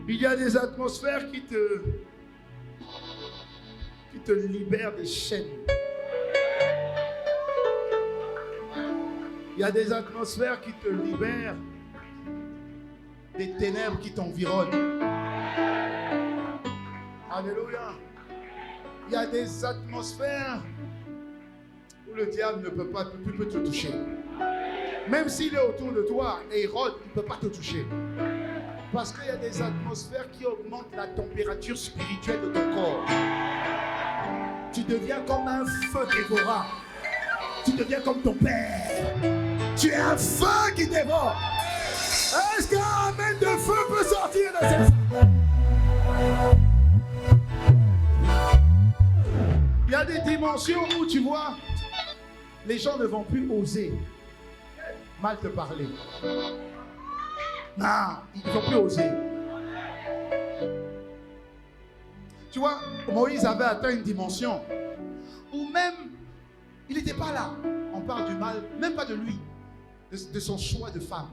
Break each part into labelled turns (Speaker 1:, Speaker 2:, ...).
Speaker 1: Il y a des atmosphères qui te libèrent des chaînes. Il y a des atmosphères qui te libèrent des ténèbres qui t'environnent. Alléluia. Il y a des atmosphères où le diable ne peut pas plus te toucher. Même s'il est autour de toi et il rôde, il ne peut pas te toucher. Parce qu'il y a des atmosphères qui augmentent la température spirituelle de ton corps. Tu deviens comme un feu dévorant. Tu deviens comme ton père. Tu es un feu qui dévore. Est-ce qu'un amen de feu peut sortir de cette... Il y a des dimensions où tu vois, les gens ne vont plus oser mal te parler. Non, ils ne vont plus oser. Tu vois, Moïse avait atteint une dimension où même, il n'était pas là. On parle du mal, même pas de lui, de son choix de femme.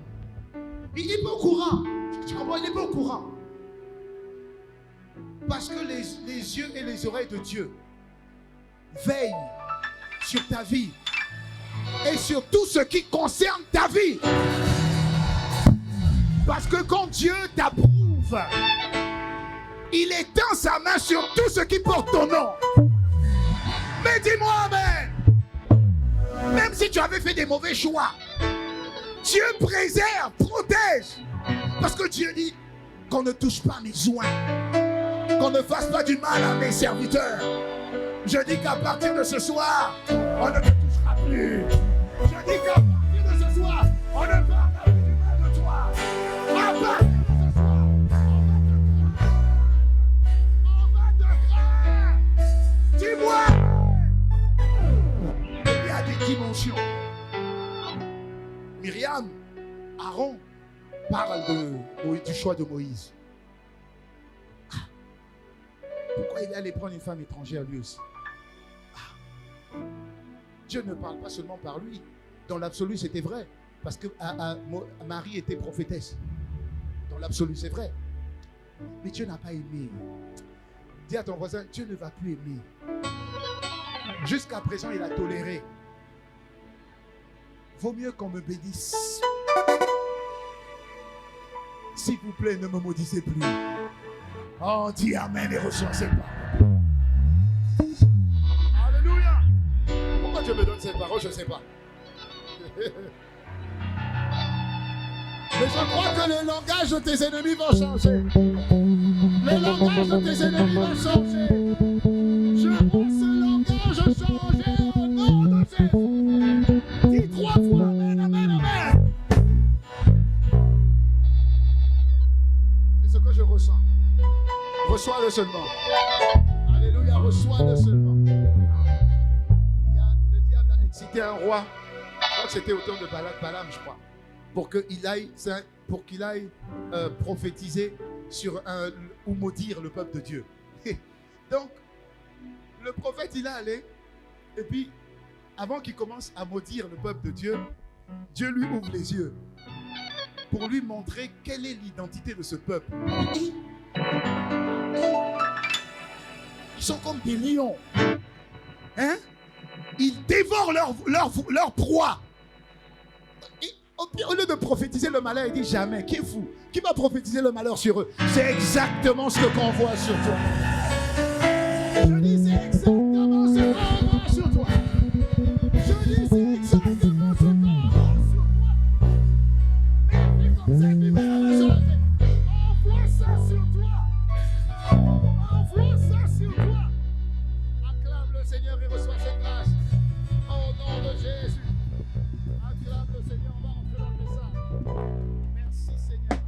Speaker 1: Il n'est pas au courant. Tu comprends? Il n'est pas au courant. Parce que les yeux et les oreilles de Dieu veillent sur ta vie et sur tout ce qui concerne ta vie. Parce que quand Dieu t'approuve, il étend sa main sur tout ce qui porte ton nom. Mais dis-moi amen. Même si tu avais fait des mauvais choix, Dieu préserve, protège. Parce que Dieu dit qu'on ne touche pas mes joints, qu'on ne fasse pas du mal à mes serviteurs. Je dis qu'à partir de ce soir, on ne te touchera plus. Je dis qu'à partir de ce soir, on ne parlera plus du mal de toi. À partir de ce soir, on va te craindre. Dis-moi. Il y a des dimensions. Myriam, Aaron parle du choix de Moïse. Pourquoi il allait prendre une femme étrangère lui aussi? Dieu ne parle pas seulement par lui. Dans l'absolu, c'était vrai. Parce que Marie était prophétesse. Dans l'absolu, c'est vrai. Mais Dieu n'a pas aimé. Dis à ton voisin, Dieu ne va plus aimer. Jusqu'à présent, il a toléré. Vaut mieux qu'on me bénisse. S'il vous plaît, ne me maudissez plus. Oh, dis amen et reçois cette parole. Alléluia. Pourquoi Dieu me donne cette parole, je ne sais pas. Mais je crois que le langage de tes ennemis va changer. Le langage de tes ennemis va changer. Je vois ce langage changer au nom de Jésus. Dis 3 fois amen, amen, amen. C'est ce que je ressens. Reçois-le seulement. Alléluia, reçois-le seulement. Le diable a excité un roi. Je crois que c'était au temps de Balaam, je crois. Pour qu'il aille prophétiser ou maudire le peuple de Dieu. Donc, le prophète, il est allé. Et puis, avant qu'il commence à maudire le peuple de Dieu, Dieu lui ouvre les yeux pour lui montrer quelle est l'identité de ce peuple. Ils sont comme des lions. Hein? Ils dévorent leur proie. Et au lieu de prophétiser le malheur, il dit jamais. Qui est fou? Qui va prophétiser le malheur sur eux? C'est exactement ce qu'on voit sur toi. Je dis c'est exactement ce qu'on voit sur toi. Je dis c'est exactement ce qu'on voit sur toi. Mais comme c'est libération, envoie ça sur toi. Envoie ça sur toi. Acclame le Seigneur et reçois cette grâce. Au nom de Jésus. Acclame le Seigneur, on va entrer dans le message. Merci Seigneur.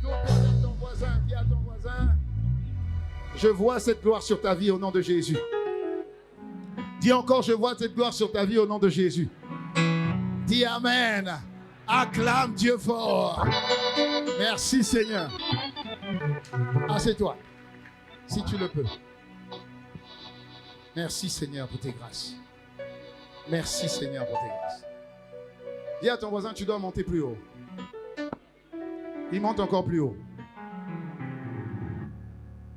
Speaker 1: Tourne vers ton voisin, dis à ton voisin, je vois cette gloire sur ta vie au nom de Jésus. Dis encore, je vois cette gloire sur ta vie au nom de Jésus. Dis amen. Acclame Dieu fort. Merci Seigneur. Assieds-toi, si tu le peux. Merci Seigneur pour tes grâces. Merci Seigneur pour tes grâces. Dis à ton voisin, tu dois monter plus haut. Il monte encore plus haut.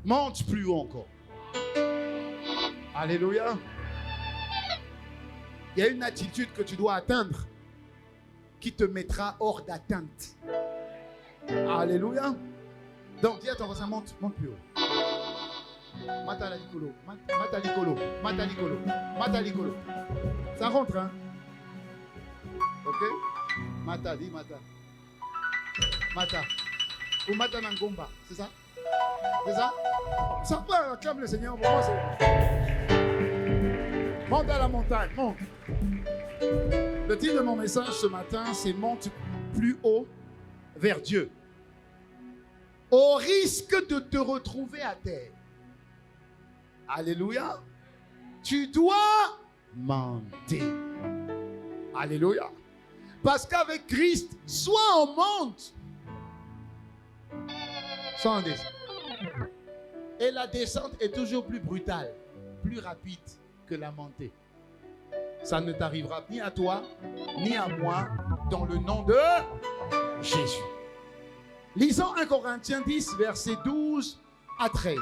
Speaker 1: Monte plus haut encore. Alléluia. Il y a une attitude que tu dois atteindre qui te mettra hors d'atteinte. Alléluia. Donc dis à ton voisin, monte plus haut. Matalikolo, matalikolo, matalikolo, matalikolo. Ça rentre, hein? Ok? Mata, dis mata. Mata. Ou mata nangomba, c'est ça? C'est ça? Ça va, acclame le Seigneur. Pour moi, c'est... Monte à la montagne, monte. Le titre de mon message ce matin, c'est monte plus haut vers Dieu. Au risque de te retrouver à terre. Alléluia. Tu dois monter. Alléluia. Parce qu'avec Christ, soit on monte, soit on descend. Et la descente est toujours plus brutale, plus rapide que la montée. Ça ne t'arrivera ni à toi, ni à moi, dans le nom de Jésus. Lisons 1 Corinthiens 10, versets 12 à 13.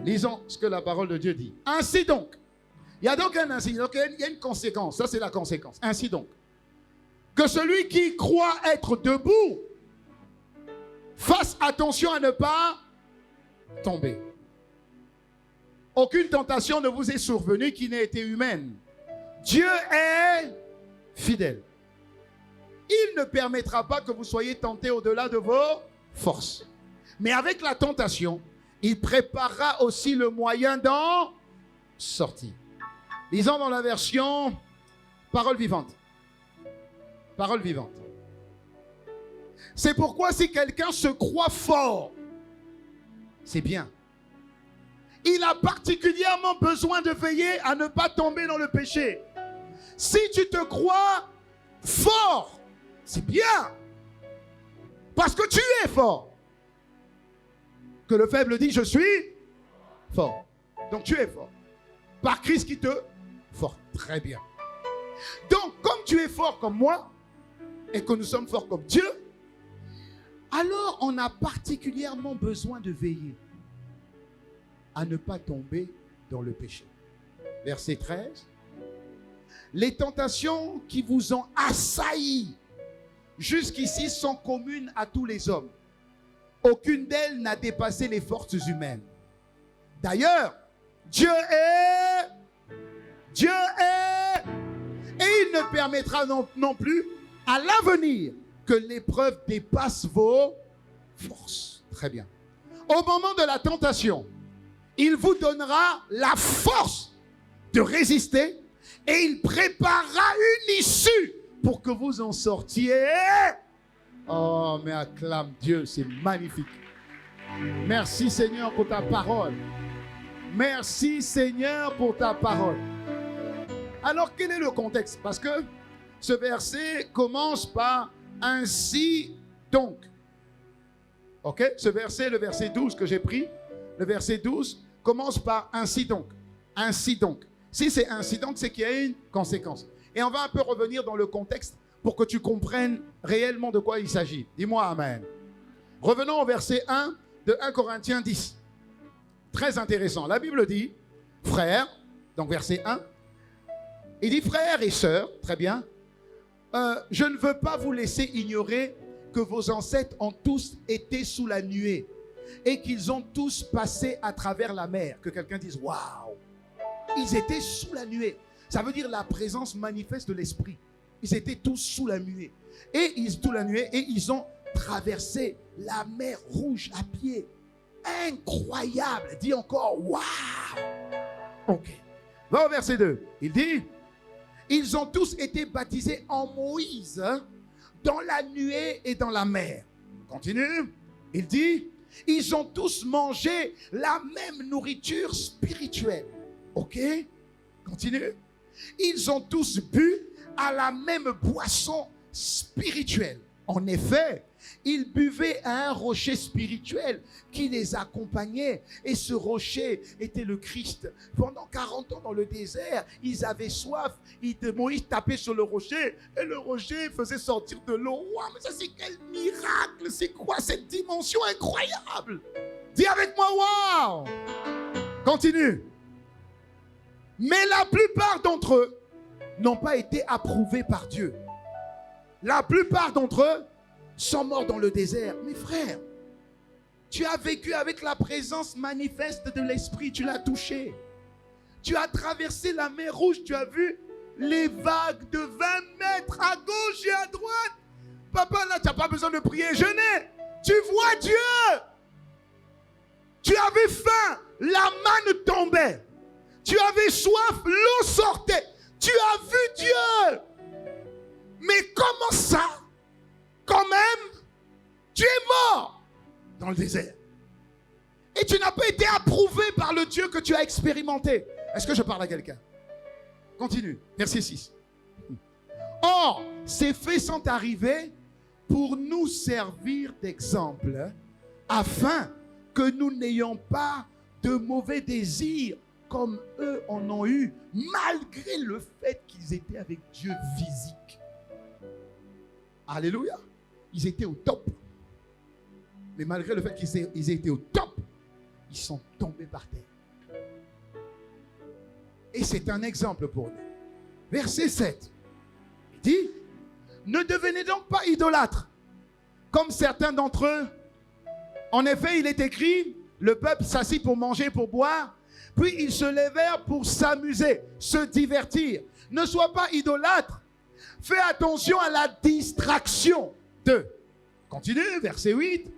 Speaker 1: Lisons ce que la parole de Dieu dit. Ainsi donc, il y a donc un ainsi, donc il y a une conséquence. Ça, c'est la conséquence. Ainsi donc, que celui qui croit être debout fasse attention à ne pas tomber. Aucune tentation ne vous est survenue qui n'ait été humaine. Dieu est fidèle. Il ne permettra pas que vous soyez tentés au-delà de vos forces. Mais avec la tentation, il préparera aussi le moyen d'en sortir. Lisons dans la version Parole vivante. Parole vivante. C'est pourquoi si quelqu'un se croit fort, c'est bien. Il a particulièrement besoin de veiller à ne pas tomber dans le péché. Si tu te crois fort, c'est bien. Parce que tu es fort. Que le faible dit, je suis fort. Donc tu es fort. Par Christ qui te force. Très bien. Donc comme tu es fort comme moi, et que nous sommes forts comme Dieu, alors on a particulièrement besoin de veiller à ne pas tomber dans le péché. Verset 13. Les tentations qui vous ont assaillis jusqu'ici sont communes à tous les hommes. Aucune d'elles n'a dépassé les forces humaines. D'ailleurs, Dieu est, et il ne permettra non plus à l'avenir que l'épreuve dépasse vos forces. Très bien. Au moment de la tentation, il vous donnera la force de résister et il préparera une issue pour que vous en sortiez. Oh, mais acclame Dieu, c'est magnifique. Merci Seigneur pour ta parole. Merci Seigneur pour ta parole. Alors, quel est le contexte? Parce que ce verset commence par « ainsi donc ». Ok? Ce verset, le verset 12 que j'ai pris, le verset 12 commence par « ainsi donc ». Ainsi donc. Si c'est ainsi donc, c'est qu'il y a une conséquence. Et on va un peu revenir dans le contexte pour que tu comprennes réellement de quoi il s'agit. Dis-moi Amen. Revenons au verset 1 de 1 Corinthiens 10. Très intéressant. La Bible dit, frères, donc verset 1, il dit frères et sœurs, très bien, je ne veux pas vous laisser ignorer que vos ancêtres ont tous été sous la nuée et qu'ils ont tous passé à travers la mer. Que quelqu'un dise, waouh, ils étaient sous la nuée. Ça veut dire la présence manifeste de l'Esprit. Ils étaient tous sous la nuée. Et ils ont traversé la mer Rouge à pied. Incroyable. Dis encore, waouh. Ok. Va au verset 2. Il dit, ils ont tous été baptisés en Moïse, dans la nuée et dans la mer. Continue. Il dit, ils ont tous mangé la même nourriture spirituelle. Ok. Continue. Ils ont tous bu à la même boisson spirituelle. En effet, ils buvaient à un rocher spirituel qui les accompagnait. Et ce rocher était le Christ. Pendant 40 ans dans le désert, ils avaient soif. Moïse tapait sur le rocher et le rocher faisait sortir de l'eau. Wow, mais ça c'est quel miracle! C'est quoi cette dimension incroyable? Dis avec moi, waouh! Continue. Mais la plupart d'entre eux n'ont pas été approuvés par Dieu. La plupart d'entre eux sont morts dans le désert. Mes frères, tu as vécu avec la présence manifeste de l'Esprit, tu l'as touché. Tu as traversé la mer Rouge, tu as vu les vagues de 20 mètres à gauche et à droite. Papa, là, tu n'as pas besoin de prier, jeûner. Tu vois Dieu. Tu avais faim, la manne tombait. Tu avais soif, l'eau sortait. Tu as vu Dieu. Mais comment ça, quand même, tu es mort dans le désert. Et tu n'as pas été approuvé par le Dieu que tu as expérimenté. Est-ce que je parle à quelqu'un? Continue, verset 6. Or, ces faits sont arrivés pour nous servir d'exemple, afin que nous n'ayons pas de mauvais désirs comme eux en ont eu, malgré le fait qu'ils étaient avec Dieu physique. Alléluia. Ils étaient au top. Mais malgré le fait qu'ils étaient au top, ils sont tombés par terre. Et c'est un exemple pour nous. Verset 7. Il dit, ne devenez donc pas idolâtres, comme certains d'entre eux. En effet, il est écrit, le peuple s'assit pour manger, pour boire, puis ils se levèrent pour s'amuser, se divertir. Ne sois pas idolâtre. Fais attention à la distraction de. Continue, verset 8.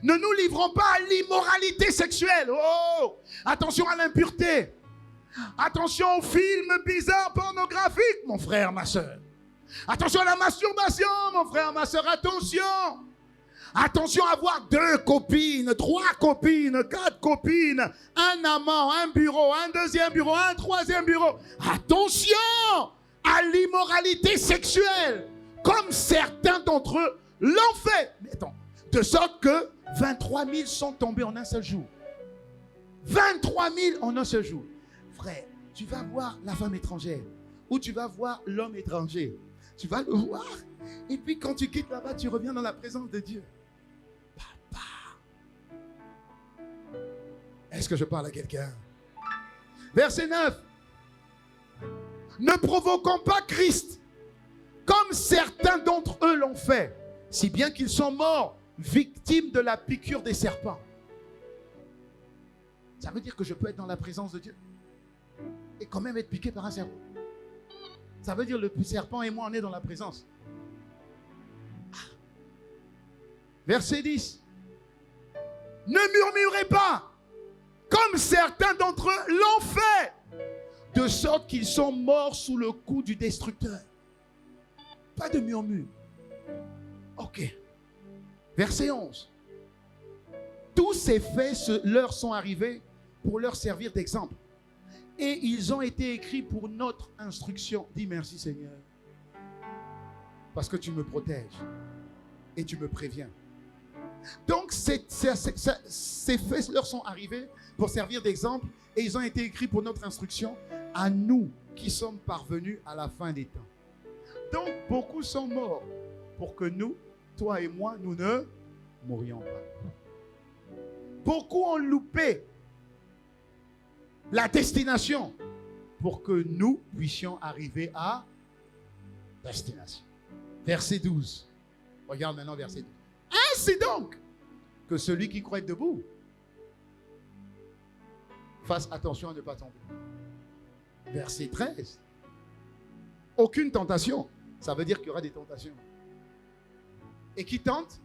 Speaker 1: Ne nous livrons pas à l'immoralité sexuelle. Oh, attention à l'impureté. Attention aux films bizarres pornographiques, mon frère, ma soeur. Attention à la masturbation, mon frère, ma soeur. Attention. Attention à avoir 2 copines, 3 copines, 4 copines, un amant, un bureau, un deuxième bureau, un troisième bureau. Attention à l'immoralité sexuelle, comme certains d'entre eux l'ont fait. Mais attends, de sorte que 23 000 sont tombés en un seul jour. 23 000 en un seul jour. Frère, tu vas voir la femme étrangère ou tu vas voir l'homme étranger. Tu vas le voir. Et puis quand tu quittes là-bas, tu reviens dans la présence de Dieu. Papa. Est-ce que je parle à quelqu'un? Verset 9. Ne provoquons pas Christ, comme certains d'entre eux l'ont fait, si bien qu'ils sont morts, victimes de la piqûre des serpents. Ça veut dire que je peux être dans la présence de Dieu et quand même être piqué par un serpent. Ça veut dire le serpent et moi, on est dans la présence. Verset 10. Ne murmurez pas, comme certains d'entre eux l'ont fait, de sorte qu'ils sont morts sous le coup du destructeur. Pas de murmure. Ok. Verset 11. Tous ces faits leur sont arrivés pour leur servir d'exemple. Et ils ont été écrits pour notre instruction. Dis merci Seigneur. Parce que tu me protèges. Et tu me préviens. Donc ces faits leur sont arrivés pour servir d'exemple. Et ils ont été écrits pour notre instruction. À nous qui sommes parvenus à la fin des temps. Donc beaucoup sont morts. Pour que nous, toi et moi, nous ne mourions pas. Beaucoup ont loupé la destination pour que nous puissions arriver à destination. Verset 12. Regarde maintenant verset 12. Ainsi donc que celui qui croit être debout fasse attention à ne pas tomber. Verset 13. Aucune tentation. Ça veut dire qu'il y aura des tentations. Et qui tente?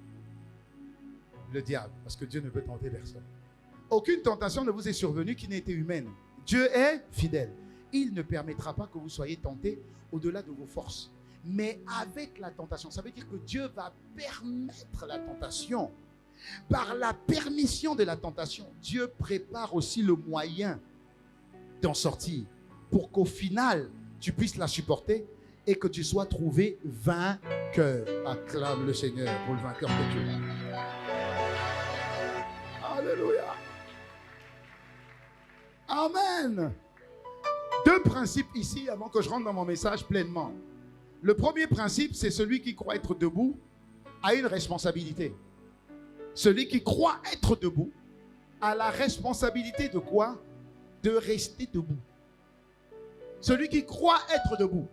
Speaker 1: Le diable. Parce que Dieu ne peut tenter personne. Aucune tentation ne vous est survenue qui n'ait été humaine. Dieu est fidèle. Il ne permettra pas que vous soyez tentés au-delà de vos forces. Mais avec la tentation, ça veut dire que Dieu va permettre la tentation. Par la permission de la tentation, Dieu prépare aussi le moyen d'en sortir pour qu'au final, tu puisses la supporter et que tu sois trouvé vainqueur. Acclame le Seigneur pour le vainqueur que tu es. Alléluia. Amen. 2 principes ici avant que je rentre dans mon message pleinement. Le premier principe, c'est celui qui croit être debout a une responsabilité. Celui qui croit être debout a la responsabilité de quoi? De rester debout. Celui qui croit être debout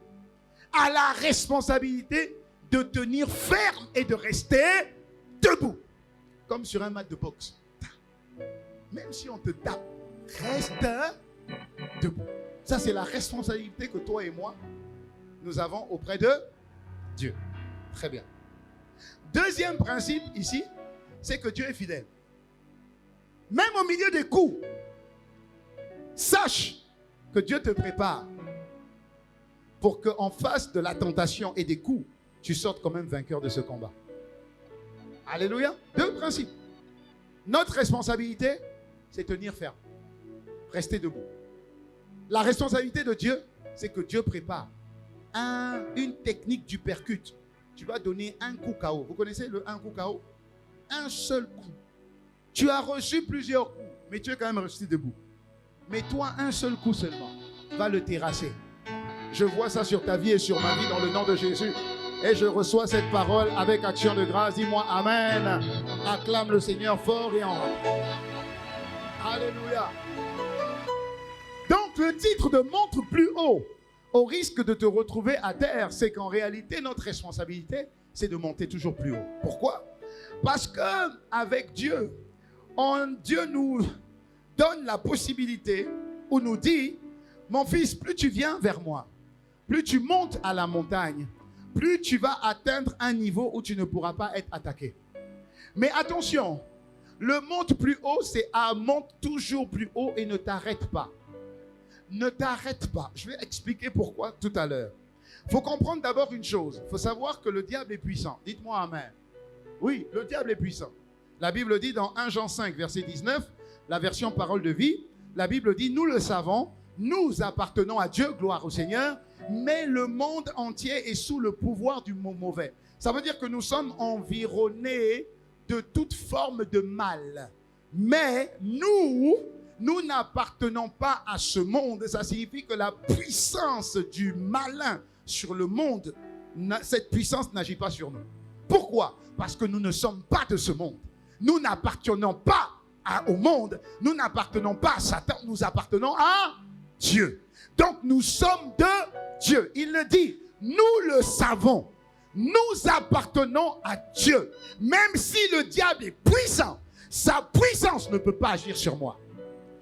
Speaker 1: a la responsabilité de tenir ferme et de rester debout. Comme sur un match de boxe. Même si on te tape, reste debout. Ça, c'est la responsabilité que toi et moi, nous avons auprès de Dieu. Très bien. Deuxième principe ici, c'est que Dieu est fidèle. Même au milieu des coups, sache que Dieu te prépare pour qu'en face de la tentation et des coups, tu sortes quand même vainqueur de ce combat. Alléluia. Deux principes. Notre responsabilité, c'est tenir ferme. Rester debout. La responsabilité de Dieu, c'est que Dieu prépare une technique du percute. Tu vas donner un coup KO. Vous connaissez le un coup KO? Un seul coup. Tu as reçu plusieurs coups, mais tu es quand même resté debout. Mais toi, un seul coup seulement va le terrasser. Je vois ça sur ta vie et sur ma vie dans le nom de Jésus. Et je reçois cette parole avec action de grâce. Dis-moi Amen. Acclame le Seigneur fort et en haut. Alléluia. Donc le titre de montre plus haut, au risque de te retrouver à terre, c'est qu'en réalité, notre responsabilité, c'est de monter toujours plus haut. Pourquoi? Parce qu'avec Dieu, Dieu nous donne la possibilité, ou nous dit, mon fils, plus tu viens vers moi, plus tu montes à la montagne, plus tu vas atteindre un niveau où tu ne pourras pas être attaqué. Mais attention, le monte plus haut, c'est monte toujours plus haut et ne t'arrête pas. Ne t'arrête pas. Je vais expliquer pourquoi tout à l'heure. Il faut comprendre d'abord une chose. Il faut savoir que le diable est puissant. Dites-moi Amen. Oui, le diable est puissant. La Bible dit dans 1 Jean 5, verset 19, la version parole de vie, la Bible dit, nous le savons, nous appartenons à Dieu, gloire au Seigneur, mais le monde entier est sous le pouvoir du mauvais. Ça veut dire que nous sommes environnés de toute forme de mal. Mais nous n'appartenons pas à ce monde. Ça signifie que la puissance du malin sur le monde, cette puissance n'agit pas sur nous. Pourquoi? Parce que nous ne sommes pas de ce monde. Nous n'appartenons pas au monde. Nous n'appartenons pas à Satan. Nous appartenons à Dieu. Donc nous sommes de Dieu. Il le dit, nous le savons. Nous appartenons à Dieu. Même si le diable est puissant, sa puissance ne peut pas agir sur moi.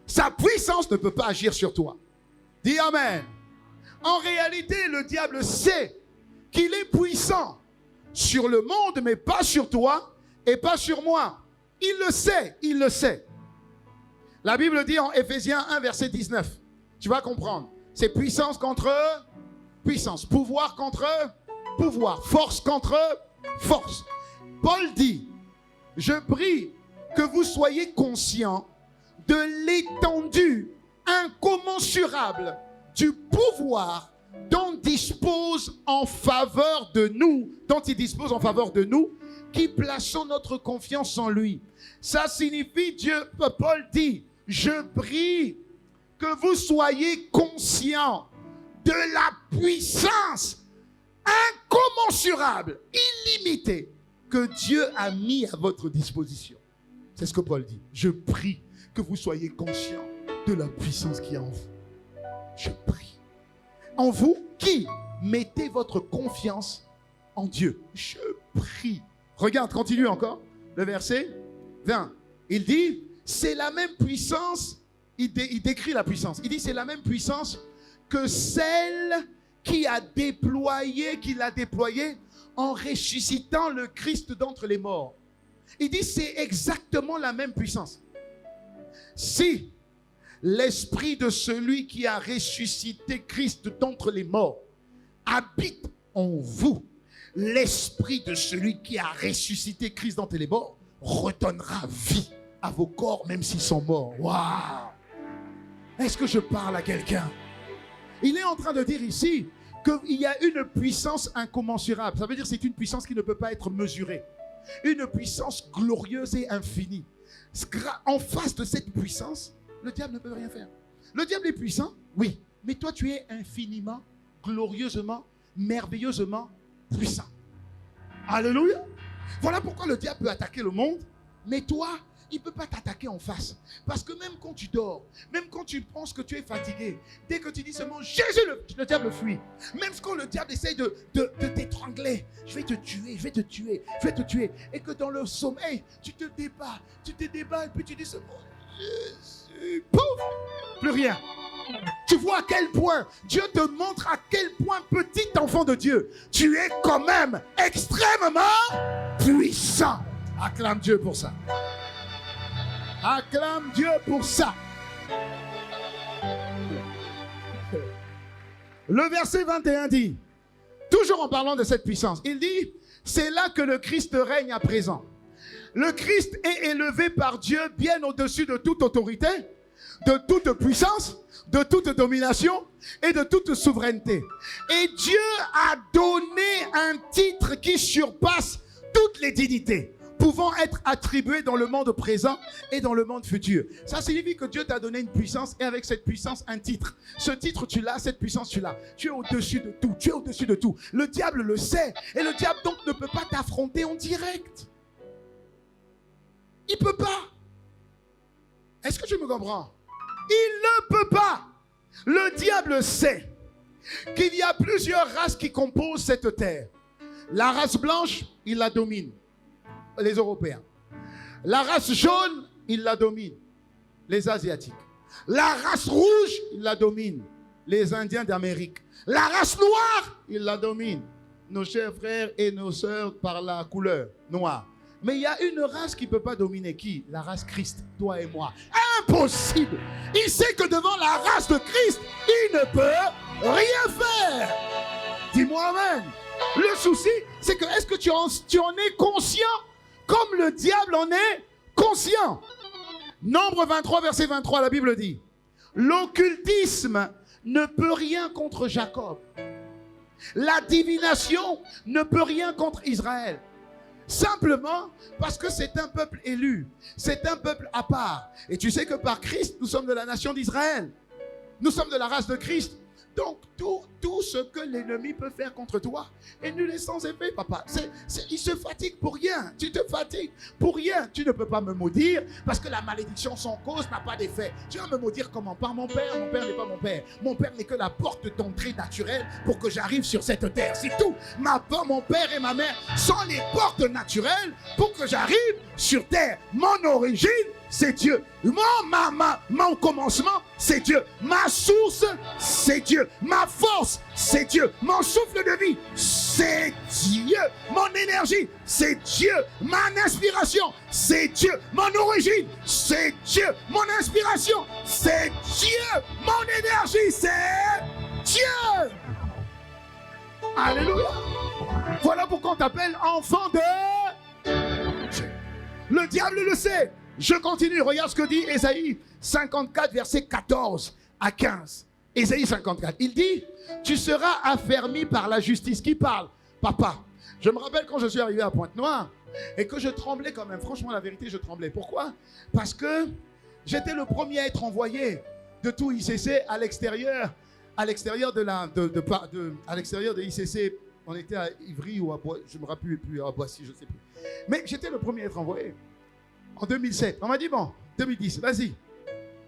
Speaker 1: Sa puissance ne peut pas agir sur toi. Dis Amen. En réalité, le diable sait qu'il est puissant sur le monde, mais pas sur toi et pas sur moi. Il le sait, il le sait. La Bible dit en Éphésiens 1, verset 19. Tu vas comprendre. C'est puissance contre puissance. Pouvoir contre pouvoir. Force contre force. Paul dit, je prie que vous soyez conscients de l'étendue incommensurable du pouvoir dont il dispose en faveur de nous, qui plaçons notre confiance en lui. Ça signifie, Paul dit, je prie que vous soyez conscients de la puissance incommensurable, illimitée, que Dieu a mis à votre disposition. C'est ce que Paul dit. Je prie que vous soyez conscients de la puissance qui est en vous. Je prie. En vous qui mettez votre confiance en Dieu. Je prie. Regarde, continue encore. Le verset 20. Il dit, c'est la même puissance. Il décrit la puissance. Il dit, c'est la même puissance que celle qui l'a déployée en ressuscitant le Christ d'entre les morts. Il dit, c'est exactement la même puissance. Si l'esprit de celui qui a ressuscité Christ d'entre les morts habite en vous, l'esprit de celui qui a ressuscité Christ d'entre les morts redonnera vie à vos corps, même s'ils sont morts. Waouh! Est-ce que je parle à quelqu'un? Il est en train de dire ici qu'il y a une puissance incommensurable. Ça veut dire que c'est une puissance qui ne peut pas être mesurée. Une puissance glorieuse et infinie. En face de cette puissance, le diable ne peut rien faire. Le diable est puissant, oui, mais toi tu es infiniment, glorieusement, merveilleusement puissant. Alléluia. Voilà pourquoi le diable peut attaquer le monde, mais toi, il ne peut pas t'attaquer en face. Parce que même quand tu dors, même quand tu penses que tu es fatigué, dès que tu dis seulement Jésus, le diable fuit. Même quand le diable essaye de t'étrangler, je vais te tuer, je vais te tuer, je vais te tuer. Et que dans le sommeil, tu te débats, et puis tu dis seulement Jésus, pouf, plus rien. Tu vois à quel point Dieu te montre à quel point, petit enfant de Dieu, tu es quand même extrêmement puissant. Acclame Dieu pour ça. Acclame Dieu pour ça. Le verset 21 dit, toujours en parlant de cette puissance, il dit, c'est là que le Christ règne à présent. Le Christ est élevé par Dieu bien au-dessus de toute autorité, de toute puissance, de toute domination et de toute souveraineté. Et Dieu a donné un titre qui surpasse toutes les dignités pouvant être attribuées dans le monde présent et dans le monde futur. Ça signifie que Dieu t'a donné une puissance et avec cette puissance un titre. Ce titre tu l'as, cette puissance tu l'as. Tu es au-dessus de tout, tu es au-dessus de tout. Le diable le sait et le diable donc ne peut pas t'affronter en direct. Il ne peut pas. Est-ce que tu me comprends? Il ne peut pas. Le diable sait qu'il y a plusieurs races qui composent cette terre. La race blanche, il la domine, les Européens. La race jaune, il la domine, les Asiatiques. La race rouge, il la domine, les Indiens d'Amérique. La race noire, il la domine, nos chers frères et nos sœurs par la couleur noire. Mais il y a une race qui ne peut pas dominer qui? La race Christ, toi et moi. Impossible! Il sait que devant la race de Christ, il ne peut rien faire. Dis-moi amen. Le souci, c'est que est-ce que tu en es conscient comme le diable en est conscient? Nombre 23, verset 23, la Bible dit, l'occultisme ne peut rien contre Jacob. La divination ne peut rien contre Israël. Simplement parce que c'est un peuple élu, c'est un peuple à part. Et tu sais que par Christ, nous sommes de la nation d'Israël. Nous sommes de la race de Christ. Donc tout ce que l'ennemi peut faire contre toi est nul et sans effet, papa. Il se fatigue pour rien. Tu te fatigues pour rien. Tu ne peux pas me maudire parce que la malédiction sans cause n'a pas d'effet. Tu vas me maudire comment? Par mon père? Mon père n'est pas mon père. Mon père n'est que la porte d'entrée naturelle pour que j'arrive sur cette terre. C'est tout. Mon père et ma mère sont les portes naturelles pour que j'arrive sur terre. Mon origine, c'est Dieu. Mon commencement, c'est Dieu. Ma source, c'est Dieu. Ma force, c'est Dieu. Mon souffle de vie, c'est Dieu. Mon énergie, c'est Dieu. Ma inspiration, c'est Dieu. Mon origine, c'est Dieu. Mon inspiration, c'est Dieu. Mon énergie, c'est Dieu. Alléluia. Voilà pourquoi on t'appelle enfant de Dieu. Le diable le sait. Je continue, regarde ce que dit Ésaïe 54, versets 14 à 15. Ésaïe 54, il dit, tu seras affermi par la justice. Qui parle? Papa. Je me rappelle quand je suis arrivé à Pointe-Noire et que je tremblais quand même. Franchement, la vérité, je tremblais. Pourquoi? Parce que j'étais le premier à être envoyé de tout ICC à l'extérieur. À l'extérieur à l'extérieur de ICC. On était à Ivry ou à Boissy, je ne me rappelle plus, à Boissy, je ne sais plus. Mais j'étais le premier à être envoyé. En 2007, on m'a dit, bon, 2010, vas-y,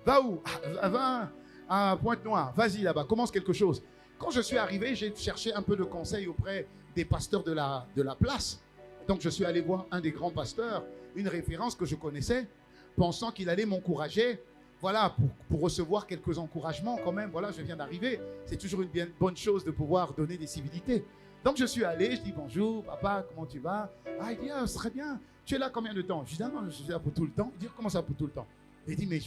Speaker 1: va où? Va à Pointe-Noire, vas-y là-bas, commence quelque chose. Quand je suis arrivé, j'ai cherché un peu de conseils auprès des pasteurs de la place. Donc je suis allé voir un des grands pasteurs, une référence que je connaissais, pensant qu'il allait m'encourager, voilà, pour recevoir quelques encouragements quand même. Voilà, je viens d'arriver, c'est toujours une bonne chose de pouvoir donner des civilités. Donc je suis allé, je dis bonjour, papa, comment tu vas? Ah, il dit, ah, c'est très bien. Tu es là combien de temps? Je dis, non, je suis là pour tout le temps. Il dit, comment ça pour tout le temps? Il dit, mais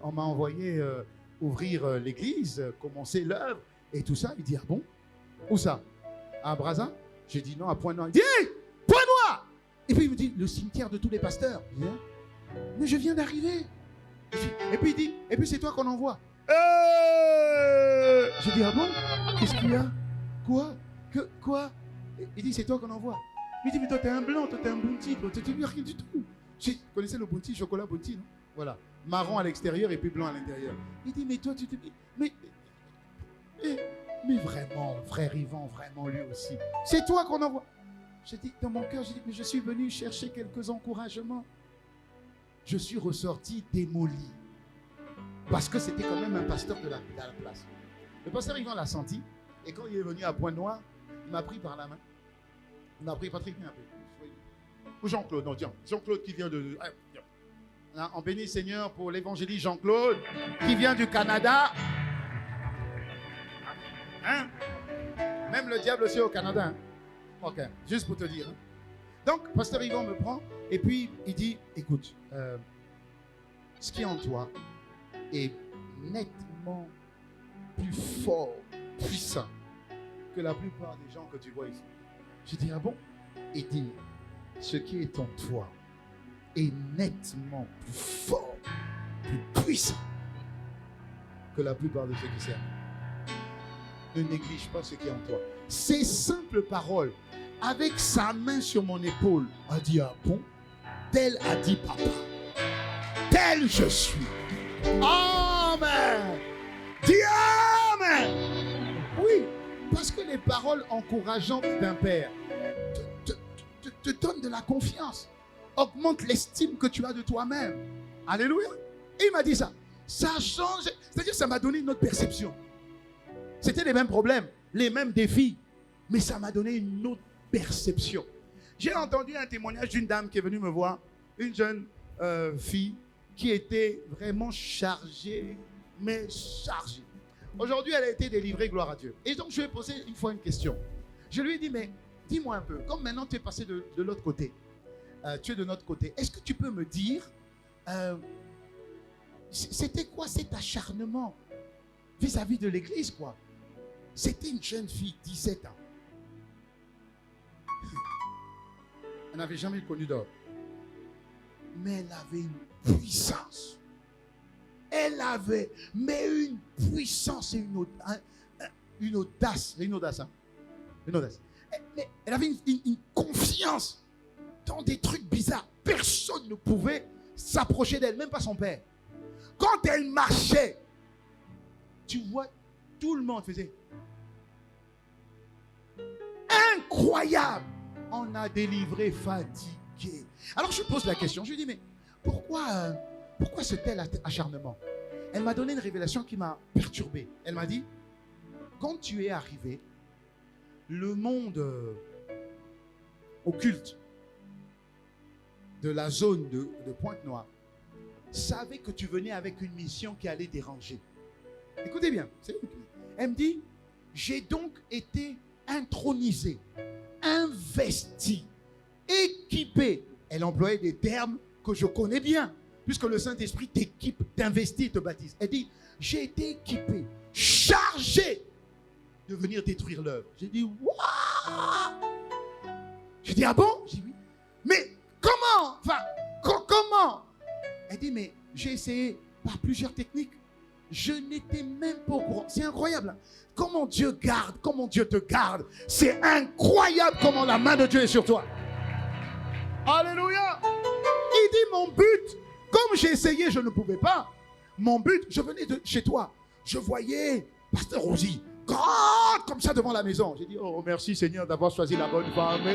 Speaker 1: on m'a envoyé ouvrir l'église, commencer l'œuvre et tout ça. Il dit, ah bon? Où ça? À Brazza? J'ai dit, non, à Pointe-Noire. Il dit, hey, Pointe-Noire! Et puis il me dit, le cimetière de tous les pasteurs. Je dis, hein? Mais je viens d'arriver. Et puis il dit, et puis c'est toi qu'on envoie. Je dis, ah bon? Qu'est-ce qu'il y a? Quoi? Il dit, c'est toi qu'on envoie. Il dit, mais toi, t'es un blanc, toi, t'es un bounty, toi, tu n'es rien du tout. Vous connaissez le bounty, chocolat bounty, non? Voilà. Marron à l'extérieur et puis blanc à l'intérieur. Il dit, mais toi, tu te... Mais vraiment, frère Yvan, vraiment lui aussi. C'est toi qu'on envoie. J'ai dit, dans mon cœur, j'ai dit, mais je suis venu chercher quelques encouragements. je suis ressorti démoli. Parce que c'était quand même un pasteur de la place. Le pasteur Yvan l'a senti. Et quand il est venu à Pointe-Noire, il m'a pris par la main. Il m'a pris, Patrick, viens un peu. Ou Jean-Claude, non, tiens. Jean-Claude qui vient de... On bénit Seigneur pour l'évangéliste Jean-Claude, qui vient du Canada. Hein? Même le diable aussi au Canada. Hein? Ok, juste pour te dire. Hein? Donc, pasteur Yvan me prend, et puis il dit, écoute, ce qui est en toi est nettement plus fort, puissant que la plupart des gens que tu vois ici. Je dis, ah bon? Il dit, ce qui est en toi est nettement plus fort, plus puissant que la plupart de ceux qui servent. Ne néglige pas ce qui est en toi. Ces simples paroles, avec sa main sur mon épaule, a dit, ah bon? Tel a dit papa. Tel je suis. Amen. Dis amen. Oui, parce que les paroles encourageantes d'un père te donnent de la confiance, augmente l'estime que tu as de toi-même. Alléluia. Et il m'a dit ça. Ça a changé. C'est-à-dire ça m'a donné une autre perception. C'était les mêmes problèmes, les mêmes défis, mais ça m'a donné une autre perception. J'ai entendu un témoignage d'une dame qui est venue me voir, une jeune fille qui était vraiment chargée, mais chargée. Aujourd'hui, elle a été délivrée, gloire à Dieu. Et donc, je lui ai posé une fois une question. Je lui ai dit, mais dis-moi un peu, comme maintenant tu es passé de l'autre côté, tu es de notre côté, est-ce que tu peux me dire, c'était quoi cet acharnement vis-à-vis de l'église, quoi? C'était une jeune fille, 17 ans. Elle n'avait jamais connu d'homme. Mais elle avait une puissance. Elle avait, mais une puissance et une audace. Une audace, hein? Une audace. Elle avait une confiance dans des trucs bizarres. Personne ne pouvait s'approcher d'elle, même pas son père. Quand elle marchait, tu vois, tout le monde faisait incroyable. On a délivré fatigué. Alors je pose la question, je lui dis, mais pourquoi ce tel acharnement? Elle m'a donné une révélation qui m'a perturbé. Elle m'a dit, quand tu es arrivé, le monde occulte de la zone de Pointe-Noire savait que tu venais avec une mission qui allait déranger. Écoutez bien, elle me dit, j'ai donc été intronisé, investi, équipé. Elle employait des termes que je connais bien, puisque le Saint-Esprit t'équipe, t'investit, te baptise. Elle dit, j'ai été équipé, chargé de venir détruire l'œuvre. J'ai dit, waouh! J'ai dit, ah bon? J'ai dit, oui. Mais comment? Enfin, comment? Elle dit, mais j'ai essayé par plusieurs techniques. Je n'étais même pas au courant. C'est incroyable. Hein? Comment Dieu garde, comment Dieu te garde. C'est incroyable comment la main de Dieu est sur toi. Alléluia. Il dit, mon but, comme j'ai essayé, je ne pouvais pas. Mon but, je venais de chez toi. Je voyais Pasteur Rosie, grande comme ça devant la maison. J'ai dit, oh merci Seigneur d'avoir choisi la bonne femme.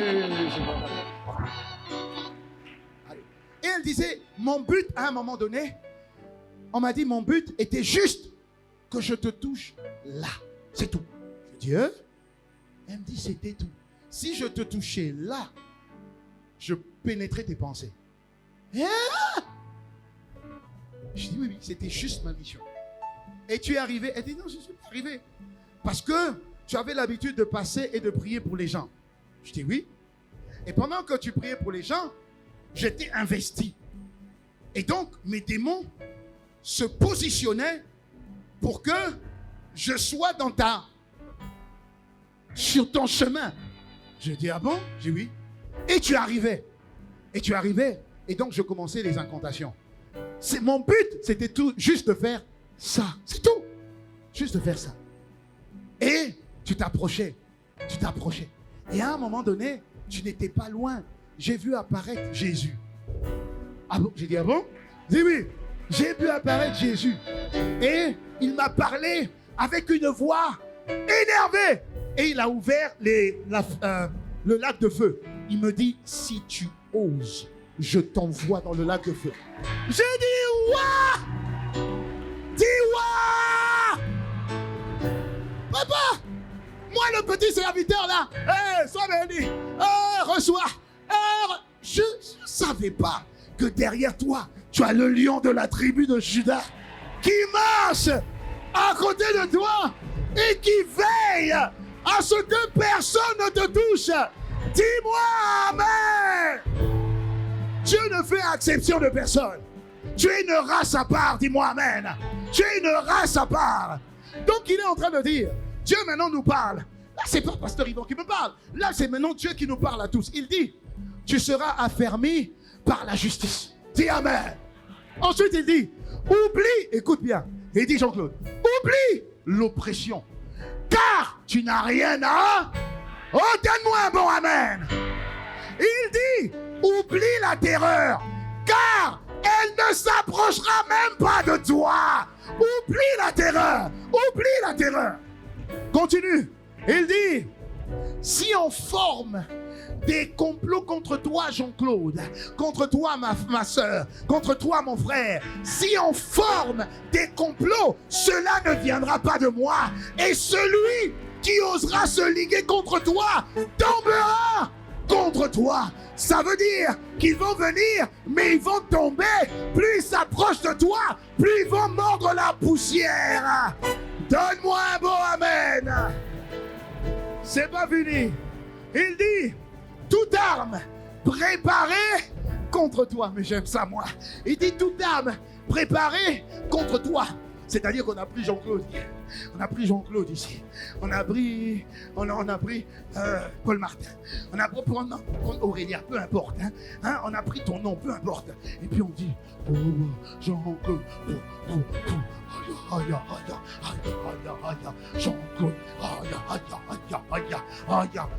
Speaker 1: Et elle disait, mon but, à un moment donné, on m'a dit, mon but était juste que je te touche là. C'est tout. Je dis, hein? Elle me dit, c'était tout. Si je te touchais là, je pénétrais tes pensées. Hein? Je dis, oui, c'était juste ma mission. Et tu es arrivé? Elle dit, non, je ne suis pas arrivé. Parce que tu avais l'habitude de passer et de prier pour les gens. Je dis, oui. Et pendant que tu priais pour les gens, j'étais investi. Et donc, mes démons se positionnaient pour que je sois sur ton chemin. Je dis, ah bon? Je dis, oui. Et tu arrivais. Et donc, je commençais les incantations. Mon but, c'était tout, juste de faire ça. C'est tout. Juste de faire ça. Et tu t'approchais. Et à un moment donné, tu n'étais pas loin. J'ai vu apparaître Jésus. Ah bon? J'ai dit, ah bon? J'ai dit, oui. J'ai vu apparaître Jésus. Et il m'a parlé avec une voix énervée. Et il a ouvert le lac de feu. Il me dit, si tu oses je t'envoie dans le lac de feu. J'ai dit, ouah! Dis ouah! Papa, moi le petit serviteur là, sois béni, reçois. Je ne savais pas que derrière toi, tu as le lion de la tribu de Juda qui marche à côté de toi et qui veille à ce que personne ne te touche. Dis-moi amen. Dieu ne fait exception de personne. Tu es une race à part, dis-moi amen. Tu es une race à part. Donc il est en train de dire, Dieu maintenant nous parle. Là c'est pas Pasteur Yvan qui me parle. Là c'est maintenant Dieu qui nous parle à tous. Il dit, tu seras affermi par la justice. Dis amen. Ensuite il dit, oublie, écoute bien. Il dit Jean-Claude, oublie l'oppression. Car tu n'as rien à... Oh, donne-moi un bon amen. Il dit, oublie la terreur. Car elle ne s'approchera même pas de toi. Oublie la terreur. Oublie la terreur. Continue. Il dit, si on forme des complots contre toi, Jean-Claude, contre toi, ma soeur, contre toi, mon frère, si on forme des complots, cela ne viendra pas de moi. Et celui qui osera se liguer contre toi tombera contre toi. Ça veut dire qu'ils vont venir, mais ils vont tomber. Plus ils s'approchent de toi, plus ils vont mordre la poussière. Donne-moi un bon amen. C'est pas fini. Il dit, toute arme préparée contre toi. Mais j'aime ça, moi. Il dit, toute arme préparée contre toi. C'est-à-dire qu'on a pris Jean-Claude. On a pris Jean-Claude ici. On a pris Paul Martin. On a pris Aurélien, peu importe. On a pris ton nom, peu importe. Et puis on dit, oh, Jean-Claude, Jean-Claude,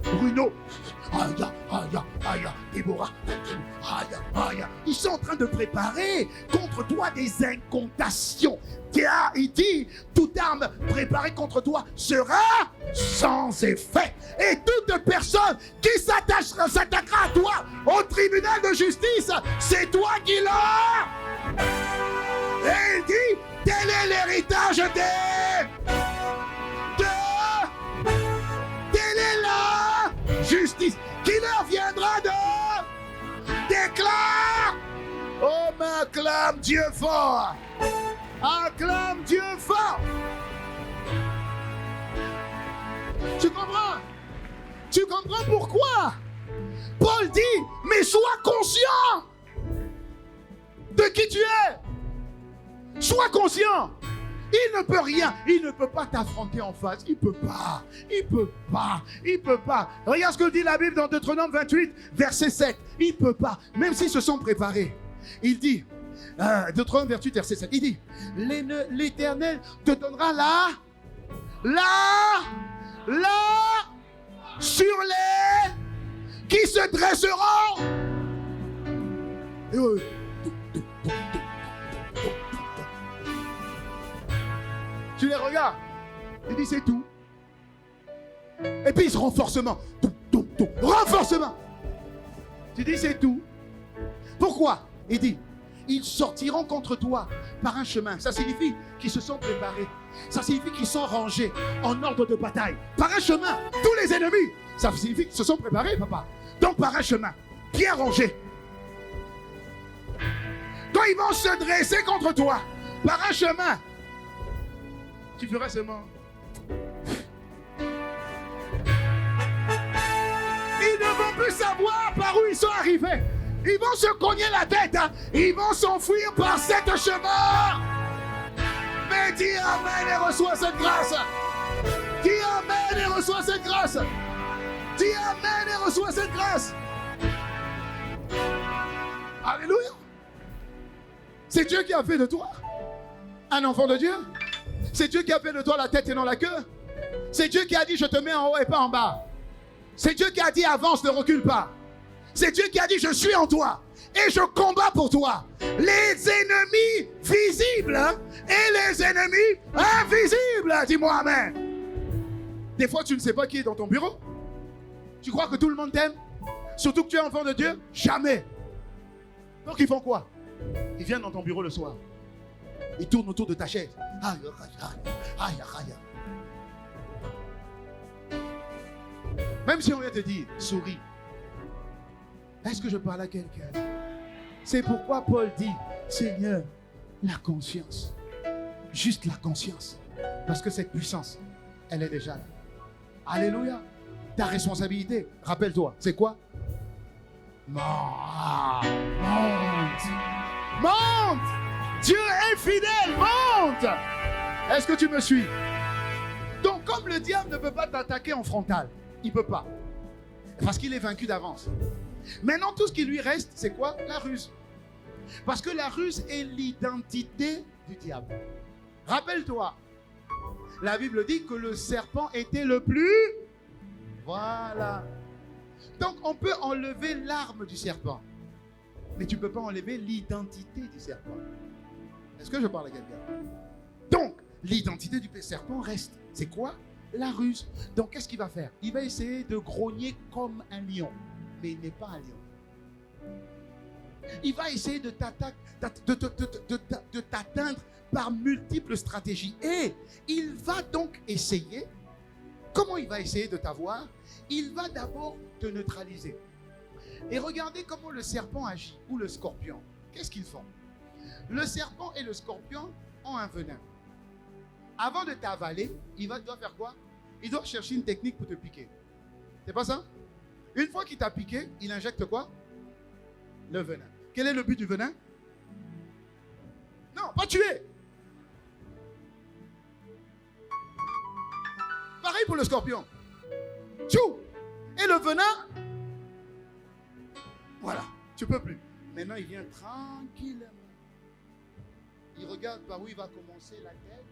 Speaker 1: Bruno, Déborah, ils sont en train de préparer contre toi des incantations. Il dit, toute arme préparée contre toi sera sans effet. Et toute personne qui s'attaquera à toi au tribunal de justice, c'est toi qui l'as. Et il dit, tel est l'héritage telle est la justice qui leur viendra de déclare. Oh, mais acclame Dieu fort. Acclame Dieu fort. Tu comprends? Tu comprends pourquoi Paul dit, mais sois conscient de qui tu es. Sois conscient. Il ne peut rien. Il ne peut pas t'affronter en face. Il peut pas. Il peut pas. Il peut pas. Regarde ce que dit la Bible dans Deutéronome 28, verset 7. Il peut pas. Même s'ils se sont préparés. Il dit, Deutéronome 28, verset 7. Il dit, l'Éternel te donnera sur les qui se dresseront. Tu les regardes. Il dit c'est tout. Et puis ce renforcement. Renforcement. Tu dis c'est tout. Pourquoi? Il dit, ils sortiront contre toi par un chemin. Ça signifie qu'ils se sont préparés. Ça signifie qu'ils sont rangés en ordre de bataille. Par un chemin. Tous les ennemis. Ça signifie qu'ils se sont préparés, papa. Donc par un chemin. Bien rangé. Quand ils vont se dresser contre toi, par un chemin, tu feras seulement. Ils ne vont plus savoir par où ils sont arrivés. Ils vont se cogner la tête. Ils vont s'enfuir par cet chemin. Mais dis amen et reçois cette grâce. Dis amen et reçois cette grâce. Dis amen et reçois cette grâce. Alléluia. C'est Dieu qui a fait de toi un enfant de Dieu. C'est Dieu qui a fait de toi la tête et non la queue. C'est Dieu qui a dit je te mets en haut et pas en bas. C'est Dieu qui a dit avance, ne recule pas. C'est Dieu qui a dit je suis en toi et je combats pour toi. Les ennemis visibles et les ennemis invisibles. Dis-moi amen. Des fois tu ne sais pas qui est dans ton bureau. Tu crois que tout le monde t'aime? Surtout que tu es enfant de Dieu? Jamais. Donc ils font quoi? Ils viennent dans ton bureau le soir. Ils tournent autour de ta chaise. Aïe, aïe, aïe, aïe. Même si on vient te dire, souris. Est-ce que je parle à quelqu'un? C'est pourquoi Paul dit, Seigneur, la conscience. Juste la conscience. Parce que cette puissance, elle est déjà là. Alléluia. Ta responsabilité, rappelle-toi, c'est quoi? Monte. Dieu est fidèle, monte. Est-ce que tu me suis? Donc comme le diable ne peut pas t'attaquer en frontal, il ne peut pas. Parce qu'il est vaincu d'avance. Maintenant, tout ce qui lui reste, c'est quoi? La ruse. Parce que la ruse est l'identité du diable. Rappelle-toi, la Bible dit que le serpent était le plus... Voilà. Donc, on peut enlever l'arme du serpent. Mais tu ne peux pas enlever l'identité du serpent. Est-ce que je parle à quelqu'un? Donc, l'identité du serpent reste. C'est quoi? La ruse. Donc, qu'est-ce qu'il va faire? Il va essayer de grogner comme un lion. Mais il n'est pas un lion. Il va essayer de t'atteindre par multiples stratégies. Et il va donc essayer. Comment il va essayer de t'avoir? Il va d'abord te neutraliser. Et regardez comment le serpent agit, ou le scorpion. Qu'est-ce qu'ils font? Le serpent et le scorpion ont un venin. Avant de t'avaler, il doit faire quoi? Il doit chercher une technique pour te piquer. C'est pas ça? Une fois qu'il t'a piqué, il injecte quoi? Le venin. Quel est le but du venin? Non, pas tuer. Pareil pour le scorpion. Tchou! Et le venin, voilà, tu peux plus. Maintenant, il vient tranquillement. Il regarde par où il va commencer la tête.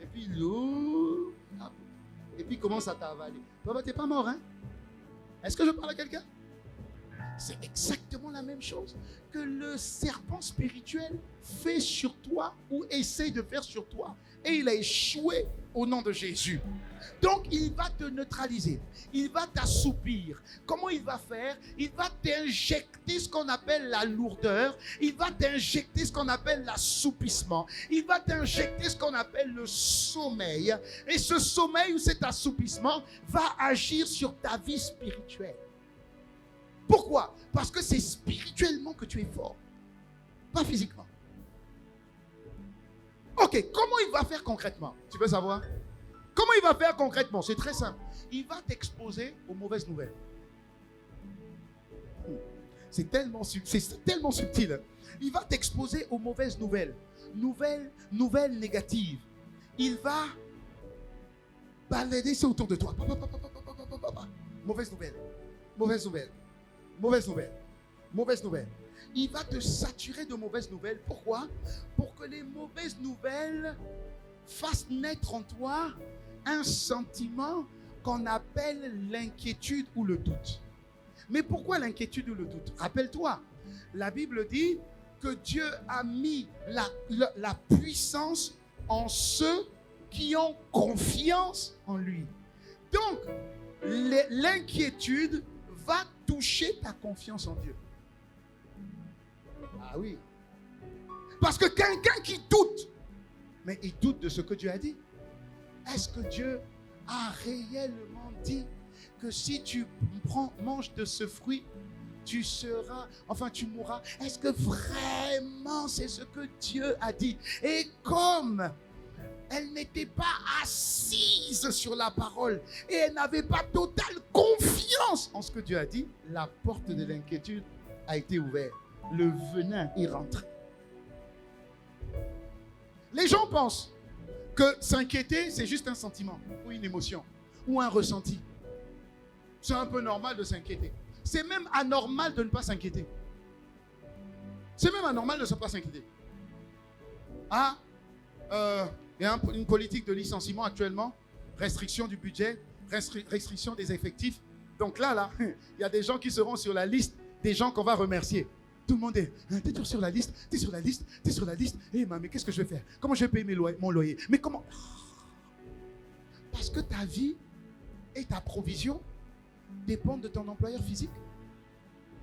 Speaker 1: Et puis il ouvre. Et puis il commence à t'avaler. Papa, t'es pas mort, hein? Est-ce que je parle à quelqu'un? C'est exactement la même chose que le serpent spirituel fait sur toi ou essaie de faire sur toi. Et il a échoué au nom de Jésus. Donc il va te neutraliser. Il va t'assoupir. Comment il va faire? Il va t'injecter ce qu'on appelle la lourdeur. Il va t'injecter ce qu'on appelle l'assoupissement. Il va t'injecter ce qu'on appelle le sommeil. Et ce sommeil ou cet assoupissement va agir sur ta vie spirituelle. Pourquoi? Parce que c'est spirituellement que tu es fort, pas physiquement. Ok, comment il va faire concrètement? Tu veux savoir? Comment il va faire concrètement? C'est très simple. Il va t'exposer aux mauvaises nouvelles. C'est tellement subtil. Il va t'exposer aux mauvaises nouvelles. Nouvelles négatives. Il va balader ça autour de toi. Mauvaise nouvelle. Mauvaise nouvelle. Mauvaise nouvelle. Mauvaise nouvelle. Il va te saturer de mauvaises nouvelles. Pourquoi? Pour que les mauvaises nouvelles fassent naître en toi un sentiment qu'on appelle l'inquiétude ou le doute. Mais pourquoi l'inquiétude ou le doute? Rappelle-toi, la Bible dit que Dieu a mis la puissance en ceux qui ont confiance en lui. Donc, l'inquiétude va toucher ta confiance en Dieu. Ah oui. Parce que quelqu'un qui doute, mais il doute de ce que Dieu a dit. Est-ce que Dieu a réellement dit que si tu manges de ce fruit, tu mourras? Est-ce que vraiment c'est ce que Dieu a dit? Et comme elle n'était pas assise sur la parole et elle n'avait pas totale confiance en ce que Dieu a dit, la porte de l'inquiétude a été ouverte. Le venin est rentré. Les gens pensent que s'inquiéter, c'est juste un sentiment ou une émotion ou un ressenti. C'est un peu normal de s'inquiéter. C'est même anormal de ne pas s'inquiéter. C'est même anormal de ne pas s'inquiéter. Ah, il y a une politique de licenciement actuellement, restriction du budget, restriction des effectifs. Donc là, il y a des gens qui seront sur la liste des gens qu'on va remercier. Tout le monde est, t'es toujours sur la liste, t'es sur la liste, t'es sur la liste. Eh, mais qu'est-ce que je vais faire? Comment je vais payer mon loyer? Mais comment? Parce que ta vie et ta provision dépendent de ton employeur physique.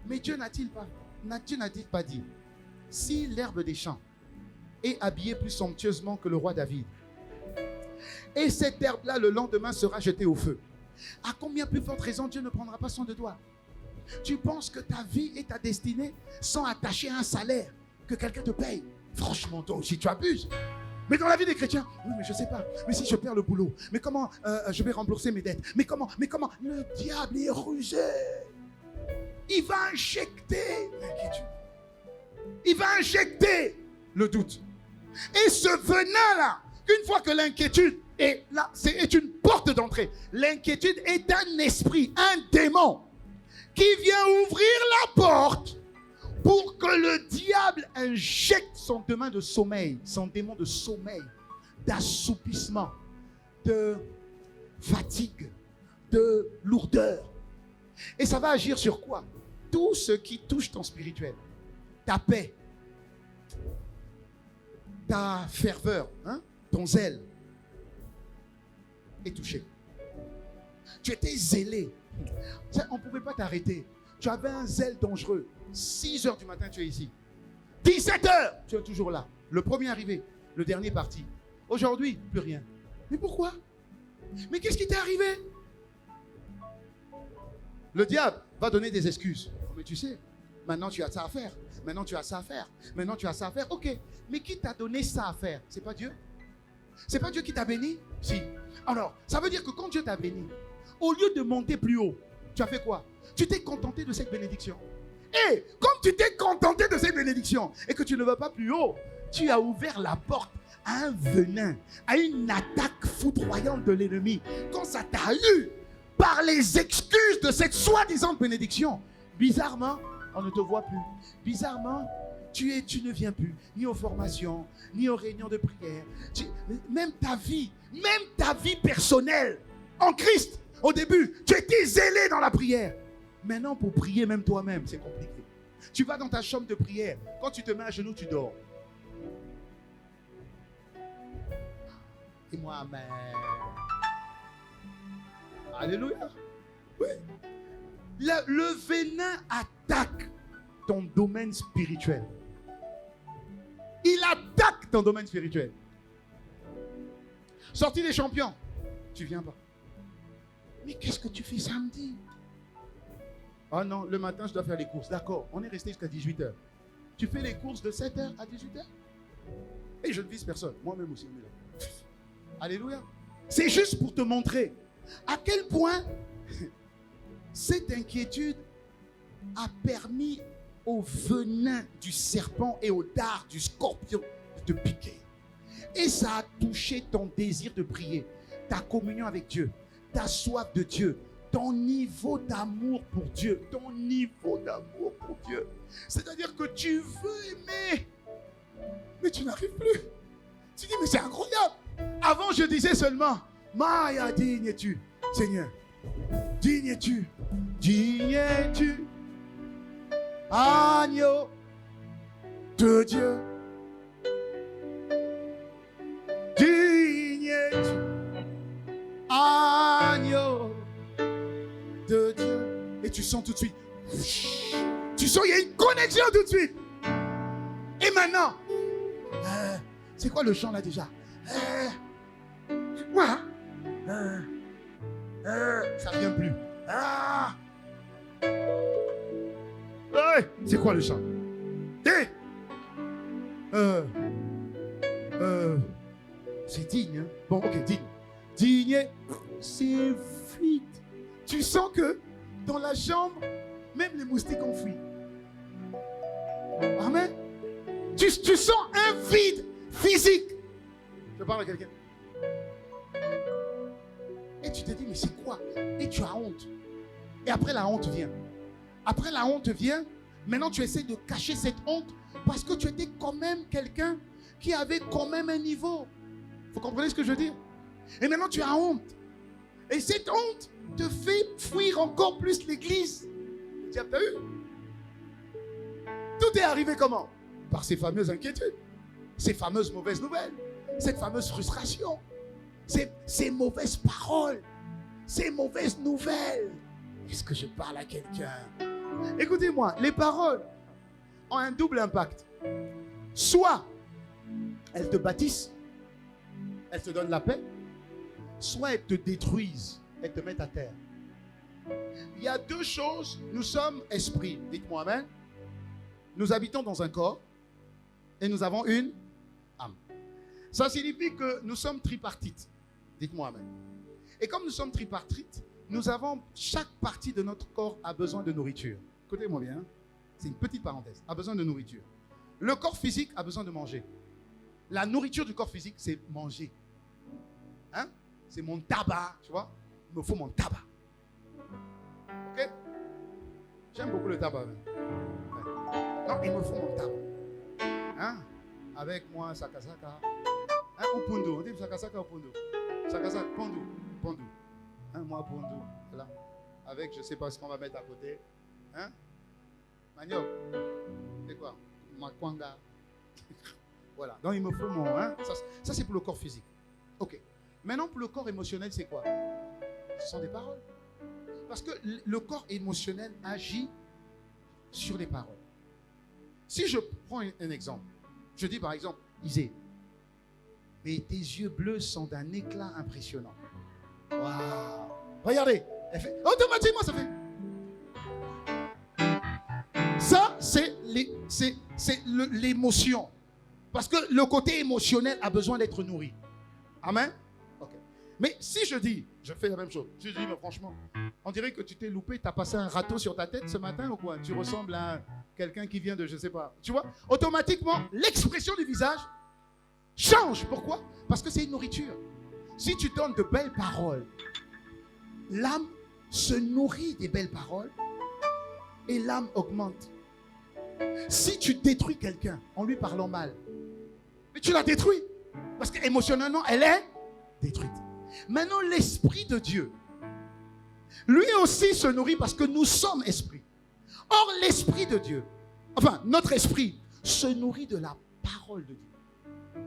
Speaker 1: Mais Dieu n'a-t-il pas Dieu n'a pas dit, si l'herbe des champs est habillée plus somptueusement que le roi David, et cette herbe-là, le lendemain, sera jetée au feu, à combien plus forte raison Dieu ne prendra pas soin de toi? Tu penses que ta vie et ta destinée sont attachées à un salaire que quelqu'un te paye? Franchement, toi aussi, tu abuses. Mais dans la vie des chrétiens, oui, mais je ne sais pas. Mais si je perds le boulot, mais comment je vais rembourser mes dettes? Mais comment? Le diable est rusé. Il va injecter l'inquiétude. Il va injecter le doute. Et ce venin-là, une fois que l'inquiétude est là, c'est une porte d'entrée. L'inquiétude est un esprit, un démon qui vient ouvrir la porte pour que le diable injecte son démon de sommeil, son démon de sommeil, d'assoupissement, de fatigue, de lourdeur. Et ça va agir sur quoi? Tout ce qui touche ton spirituel, ta paix, ta ferveur, ton zèle est touché. Tu étais zélé. On ne pouvait pas t'arrêter. Tu avais un zèle dangereux. 6 heures du matin, tu es ici. 17 heures, tu es toujours là. Le premier arrivé, le dernier parti. Aujourd'hui, plus rien. Mais pourquoi? Mais qu'est-ce qui t'est arrivé? Le diable va donner des excuses. Oh, mais tu sais, maintenant tu as ça à faire. Maintenant tu as ça à faire. Maintenant tu as ça à faire. Ok, mais qui t'a donné ça à faire? C'est pas Dieu? C'est pas Dieu qui t'a béni? Si. Alors, ça veut dire que quand Dieu t'a béni, au lieu de monter plus haut, tu as fait quoi? Tu t'es contenté de cette bénédiction. Et comme tu t'es contenté de cette bénédiction et que tu ne vas pas plus haut, tu as ouvert la porte à un venin, à une attaque foudroyante de l'ennemi. Quand ça t'a eu par les excuses de cette soi-disant bénédiction, bizarrement, on ne te voit plus. Bizarrement, tu ne viens plus, ni aux formations, ni aux réunions de prière. Même ta vie personnelle en Christ, au début, tu étais zélé dans la prière. Maintenant, pour prier même toi-même, c'est compliqué. Tu vas dans ta chambre de prière. Quand tu te mets à genoux, tu dors. Et moi, amen. Alléluia. Oui. Le venin attaque ton domaine spirituel. Il attaque ton domaine spirituel. Sortie des champions, tu viens pas. Mais qu'est-ce que tu fais samedi? Oh non, le matin, je dois faire les courses. D'accord, on est resté jusqu'à 18h. Tu fais les courses de 7h à 18h? Et je ne vise personne. Moi-même aussi, on est là. Alléluia. C'est juste pour te montrer à quel point cette inquiétude a permis au venin du serpent et au dard du scorpion de te piquer. Et ça a touché ton désir de prier, ta communion avec Dieu, ta soif de Dieu, ton niveau d'amour pour Dieu, ton niveau d'amour pour Dieu. C'est-à-dire que tu veux aimer, mais tu n'arrives plus. Tu dis, mais c'est incroyable. Avant, je disais seulement, Maya, digne es-tu, Seigneur. Digne es-tu, digne es-tu, agneau de Dieu. Digne es-tu, agneau de Dieu. Et tu sens tout de suite. Tu sens, il y a une connexion tout de suite. Et maintenant, c'est quoi le chant là déjà? Quoi? Ça ne vient plus. C'est quoi le chant? C'est digne. Hein? Bon, ok, digne. Digne, c'est vide. Tu sens que dans la chambre, même les moustiques ont fui. Amen. Tu sens un vide physique. Je parle à quelqu'un. Et tu te dis, mais c'est quoi? Et tu as honte. Et après la honte vient. Après la honte vient, maintenant tu essaies de cacher cette honte parce que tu étais quand même quelqu'un qui avait quand même un niveau. Vous comprenez ce que je veux dire? Et maintenant tu as honte. Et cette honte te fait fuir encore plus l'église. Tu as vu? Tout est arrivé comment? Par ces fameuses inquiétudes, ces fameuses mauvaises nouvelles, cette fameuse frustration, ces mauvaises paroles, ces mauvaises nouvelles. Est-ce que je parle à quelqu'un? Écoutez-moi, les paroles ont un double impact. Soit elles te bâtissent, elles te donnent la paix, soit elles te détruisent, elles te mettent à terre. Il y a deux choses. Nous sommes esprits. Dites-moi amen. Nous habitons dans un corps et nous avons une âme. Ça signifie que nous sommes tripartites. Dites-moi amen. Et comme nous sommes tripartites, nous avons, chaque partie de notre corps a besoin de nourriture. Écoutez-moi bien, c'est une petite parenthèse, a besoin de nourriture. Le corps physique a besoin de manger. La nourriture du corps physique, c'est manger. Hein? C'est mon tabac, tu vois. Il me faut mon tabac. Ok? J'aime beaucoup le tabac. Ouais. Non, il me faut mon tabac. Hein? Avec moi, sakasaka. Hein? Ou pundu. On dit sakasaka ou pundu. Sakasaka, pundu. Pundu. Hein? Moi, pundu. Là. Avec, je ne sais pas ce qu'on va mettre à côté. Hein? Manioc. C'est quoi? Makwanga. Voilà. Donc, il me faut mon... Hein? Ça c'est pour le corps physique. Ok. Maintenant, pour le corps émotionnel, c'est quoi? Ce sont des paroles. Parce que le corps émotionnel agit sur les paroles. Si je prends un exemple, je dis par exemple, Isée, mais tes yeux bleus sont d'un éclat impressionnant. Waouh! Regardez, elle fait, automatiquement ça fait. Ça, c'est l'émotion. Parce que le côté émotionnel a besoin d'être nourri. Amen? Ok. Mais si je dis, je fais la même chose. Si je dis, mais franchement, on dirait que tu t'es loupé, tu as passé un râteau sur ta tête ce matin ou quoi? Tu ressembles à quelqu'un qui vient de, je ne sais pas. Tu vois? Automatiquement, l'expression du visage change. Pourquoi? Parce que c'est une nourriture. Si tu donnes de belles paroles, l'âme se nourrit des belles paroles et l'âme augmente. Si tu détruis quelqu'un en lui parlant mal, mais tu la détruis. Parce qu'émotionnellement, elle est détruite. Maintenant, l'Esprit de Dieu, lui aussi se nourrit parce que nous sommes esprits. Or, l'Esprit de Dieu, enfin, notre esprit, se nourrit de la parole de Dieu.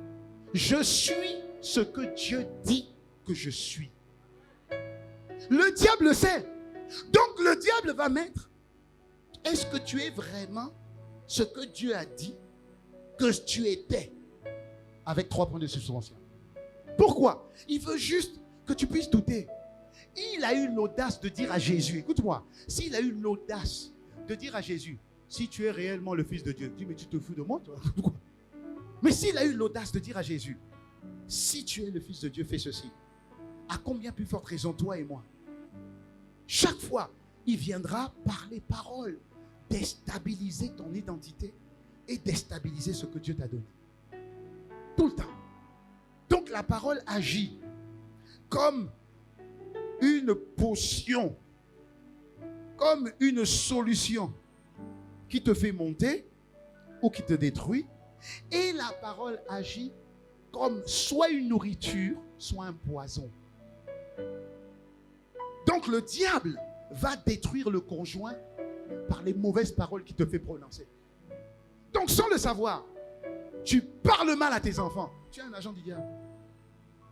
Speaker 1: Je suis ce que Dieu dit que je suis. Le diable le sait. Donc, le diable va mettre, est-ce que tu es vraiment ce que Dieu a dit que tu étais? Avec 3 points de suspension. Pourquoi? Il veut juste que tu puisses douter. Il a eu l'audace de dire à Jésus, écoute-moi, s'il a eu l'audace de dire à Jésus, si tu es réellement le Fils de Dieu, dis, mais tu te fous de moi, toi? Mais s'il a eu l'audace de dire à Jésus, si tu es le Fils de Dieu, fais ceci, à combien plus forte raison toi et moi? Chaque fois, il viendra par les paroles déstabiliser ton identité et déstabiliser ce que Dieu t'a donné. Tout le temps. Donc la parole agit comme une potion, comme une solution qui te fait monter ou qui te détruit. Et la parole agit comme soit une nourriture, soit un poison. Donc le diable va détruire le conjoint par les mauvaises paroles qu'il te fait prononcer. Donc sans le savoir, tu parles mal à tes enfants, tu es un agent du diable.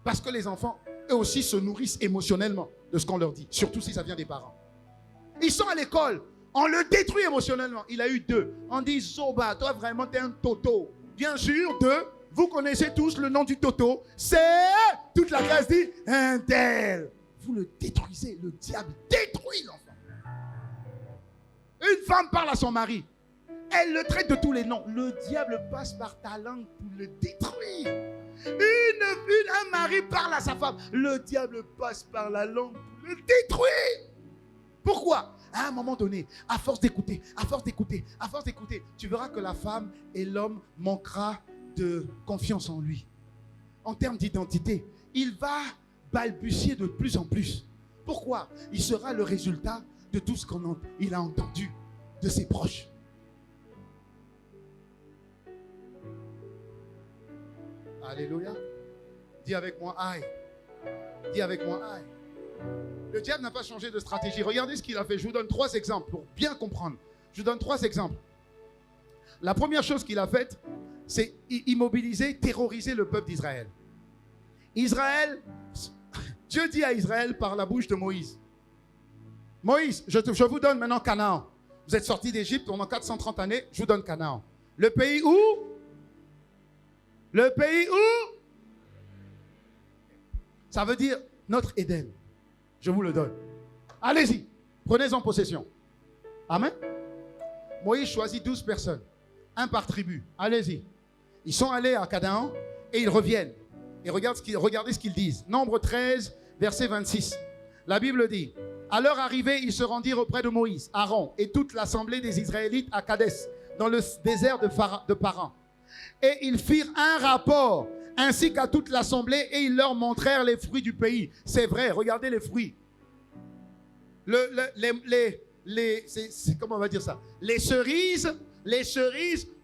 Speaker 1: Parce que les enfants, eux aussi, se nourrissent émotionnellement de ce qu'on leur dit, surtout si ça vient des parents. Ils sont à l'école, on le détruit émotionnellement. Il a eu 2. On dit, Zoba, toi vraiment, t'es un toto. Bien sûr, 2, vous connaissez tous le nom du toto. C'est, toute la classe dit, un tel. Vous le détruisez, le diable détruit l'enfant. Une femme parle à son mari. Elle le traite de tous les noms. Le diable passe par ta langue pour le détruire. Un mari parle à sa femme. Le diable passe par la langue pour le détruire. Pourquoi? À un moment donné, à force d'écouter, tu verras que la femme et l'homme manquera de confiance en lui. En termes d'identité, il va balbutier de plus en plus. Pourquoi? Il sera le résultat de tout ce qu'il a entendu de ses proches. Alléluia. Dis avec moi, aïe. Dis avec moi, aïe. Le diable n'a pas changé de stratégie. Regardez ce qu'il a fait. Je vous donne 3 exemples pour bien comprendre. Je vous donne 3 exemples. La première chose qu'il a faite, c'est immobiliser, terroriser le peuple d'Israël. Israël, Dieu dit à Israël par la bouche de Moïse, Moïse, je vous donne maintenant Canaan. Vous êtes sortis d'Égypte pendant 430 années, je vous donne Canaan. Le pays où? Le pays où? Ça veut dire notre Éden. Je vous le donne. Allez-y, prenez-en possession. Amen. Moïse choisit 12 personnes, un par tribu. Allez-y. Ils sont allés à Canaan et ils reviennent. Et regardez ce qu'ils disent. Nombre 13, verset 26. La Bible dit: à leur arrivée, ils se rendirent auprès de Moïse, Aaron et toute l'assemblée des Israélites à Kadès, dans le désert de Paran. Et ils firent un rapport, ainsi qu'à toute l'assemblée, et ils leur montrèrent les fruits du pays. C'est vrai, regardez les fruits. Comment on va dire ça? Les cerises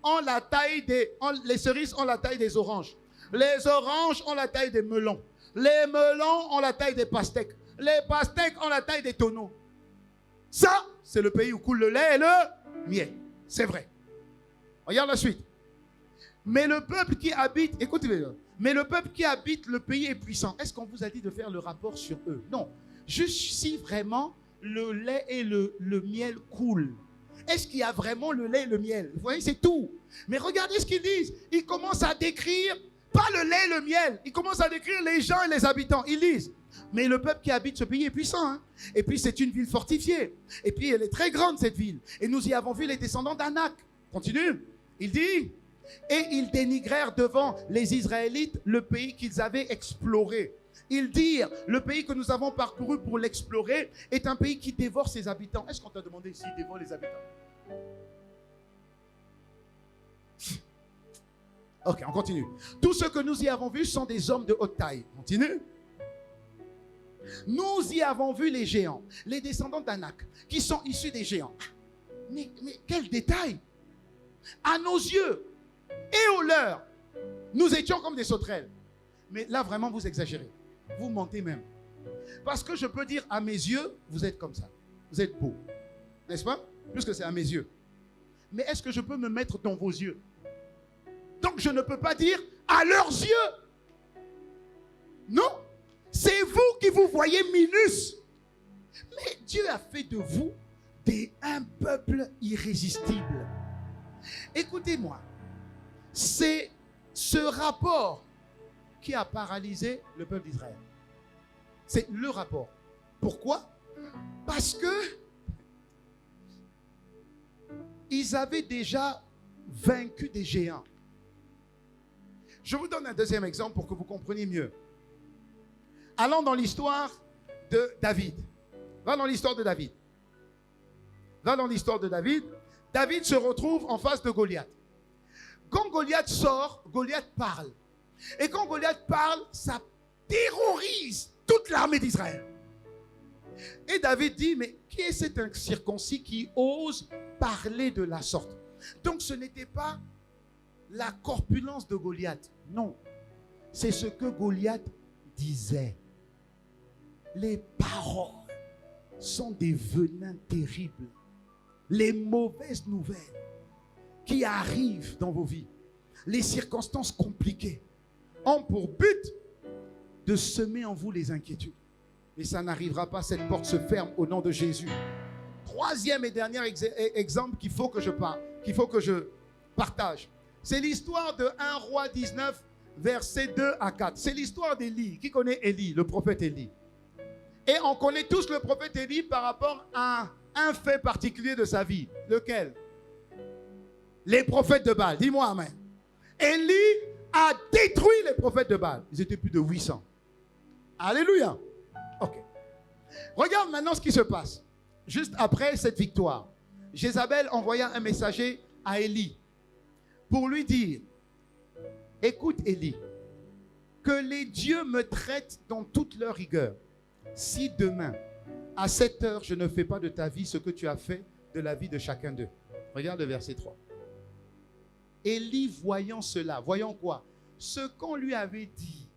Speaker 1: ont la taille des oranges. Les oranges ont la taille des melons. Les melons ont la taille des pastèques. Les pastèques ont la taille des tonneaux. Ça, c'est le pays où coule le lait et le miel. C'est vrai. Regarde la suite. Mais le peuple qui habite, écoutez-le, mais le peuple qui habite le pays est puissant. Est-ce qu'on vous a dit de faire le rapport sur eux? Non. Juste si vraiment le lait et le miel coulent. Est-ce qu'il y a vraiment le lait et le miel? Vous voyez, c'est tout. Mais regardez ce qu'ils disent. Ils commencent à décrire, pas le lait et le miel, ils commencent à décrire les gens et les habitants. Ils disent: mais le peuple qui habite ce pays est puissant. Hein? Et puis c'est une ville fortifiée. Et puis elle est très grande, cette ville. Et nous y avons vu les descendants d'Anak. Continue. Il dit: et ils dénigrèrent devant les Israélites le pays qu'ils avaient exploré. Ils dirent: le pays que nous avons parcouru pour l'explorer est un pays qui dévore ses habitants. Est-ce qu'on t'a demandé s'il dévore les habitants? Ok, on continue. Tous ceux que nous y avons vus sont des hommes de haute taille. Continue. Nous y avons vu les géants, les descendants d'Anak, qui sont issus des géants. Mais quel détail! À nos yeux et aux leurs, nous étions comme des sauterelles. Mais là, vraiment, vous exagérez. Vous mentez même. Parce que je peux dire à mes yeux, vous êtes comme ça. Vous êtes beau. N'est-ce pas? Puisque c'est à mes yeux. Mais est-ce que je peux me mettre dans vos yeux? Donc je ne peux pas dire à leurs yeux. Non. C'est vous qui vous voyez minus. Mais Dieu a fait de vous un peuple irrésistible. Écoutez-moi. C'est ce rapport qui a paralysé le peuple d'Israël. C'est le rapport. Pourquoi? Parce que ils avaient déjà vaincu des géants. Je vous donne un deuxième exemple pour que vous compreniez mieux. Allons dans l'histoire de David. Va dans l'histoire de David. Va dans l'histoire de David. David se retrouve en face de Goliath. Quand Goliath sort, Goliath parle. Et quand Goliath parle, ça terrorise toute l'armée d'Israël. Et David dit: mais qui est cet incirconcis qui ose parler de la sorte? Donc ce n'était pas la corpulence de Goliath. Non. C'est ce que Goliath disait. Les paroles sont des venins terribles. Les mauvaises nouvelles qui arrivent dans vos vies, les circonstances compliquées, ont pour but de semer en vous les inquiétudes. Mais ça n'arrivera pas, cette porte se ferme au nom de Jésus. Troisième et dernier exemple qu'il faut que je partage. C'est l'histoire de 1 Roi 19, versets 2 à 4. C'est l'histoire d'Élie. Qui connaît Élie, le prophète Élie? Et on connaît tous le prophète Élie par rapport à un fait particulier de sa vie. Lequel? Les prophètes de Baal. Dis-moi amen. Élie a détruit les prophètes de Baal. Ils étaient plus de 800. Alléluia. Ok. Regarde maintenant ce qui se passe. Juste après cette victoire, Jézabel envoya un messager à Élie pour lui dire: écoute Élie, que les dieux me traitent dans toute leur rigueur. Si demain, à 7 heures, je ne fais pas de ta vie ce que tu as fait de la vie de chacun d'eux. Regarde le verset 3. Élie, voyant cela, voyant quoi? Ce qu'on lui avait dit,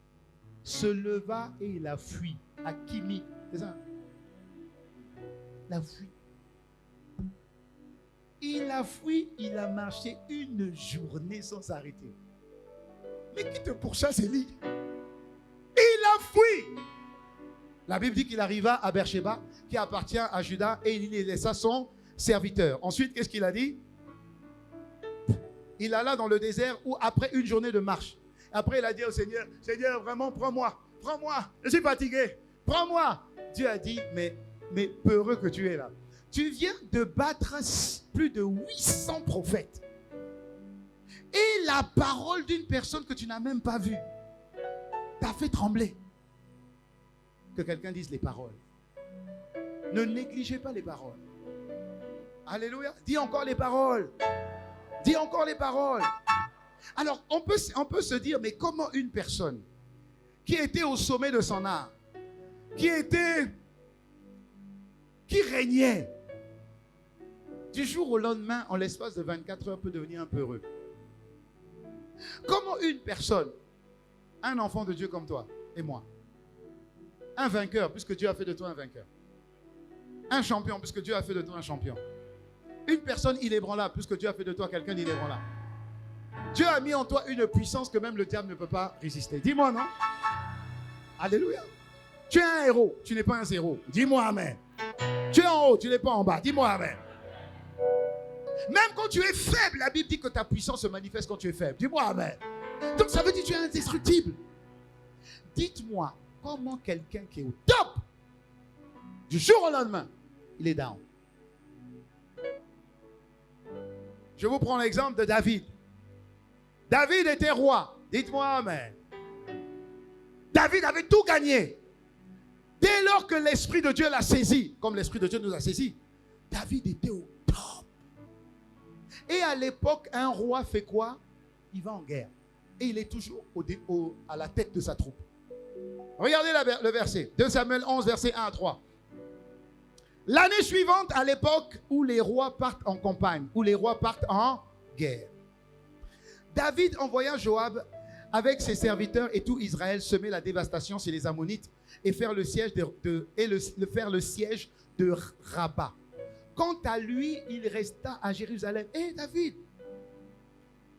Speaker 1: se leva et il a fui à Kimi. C'est ça? Il a fui. Il a fui, il a marché une journée sans s'arrêter. Mais qui te pourchasse, Élie? Il a fui. La Bible dit qu'il arriva à Beersheba, qui appartient à Juda, et il laissa son serviteurs. Ensuite, qu'est-ce qu'il a dit? Il alla dans le désert où, après une journée de marche, après il a dit au Seigneur, Seigneur, vraiment, prends-moi, je suis fatigué, prends-moi. Dieu a dit, mais peureux que tu es là. Tu viens de battre plus de 800 prophètes. Et la parole d'une personne que tu n'as même pas vue t'a fait trembler. Que quelqu'un dise les paroles. Ne négligez pas les paroles. Alléluia. Dis encore les paroles. Dis encore les paroles. Alors, on peut se dire, mais comment une personne qui était au sommet de son art, qui régnait, du jour au lendemain, en l'espace de 24 heures, peut devenir un peu heureux? Comment une personne, un enfant de Dieu comme toi et moi, un vainqueur, puisque Dieu a fait de toi un vainqueur, un champion, puisque Dieu a fait de toi un champion, une personne inébranlable, puisque Dieu a fait de toi quelqu'un d'inébranlable, Dieu a mis en toi une puissance que même le diable ne peut pas résister. Dis-moi non? Alléluia. Tu es un héros, tu n'es pas un zéro. Dis-moi amen. Tu es en haut, tu n'es pas en bas. Dis-moi amen. Même quand tu es faible, la Bible dit que ta puissance se manifeste quand tu es faible. Dis-moi amen. Donc ça veut dire que tu es indestructible. Dites-moi, comment quelqu'un qui est au top, du jour au lendemain, il est down? Je vous prends l'exemple de David. David était roi. Dites-moi amen. David avait tout gagné. Dès lors que l'Esprit de Dieu l'a saisi, comme l'Esprit de Dieu nous a saisi, David était au top. Et à l'époque, un roi fait quoi? Il va en guerre. Et il est toujours à la tête de sa troupe. Regardez le verset. 2 Samuel 11, verset 1 à 3. L'année suivante, à l'époque où les rois partent en campagne, où les rois partent en guerre, David envoya Joab avec ses serviteurs et tout Israël semer la dévastation chez les Ammonites et faire le siège de Rabat. Quant à lui, il resta à Jérusalem. Hé David,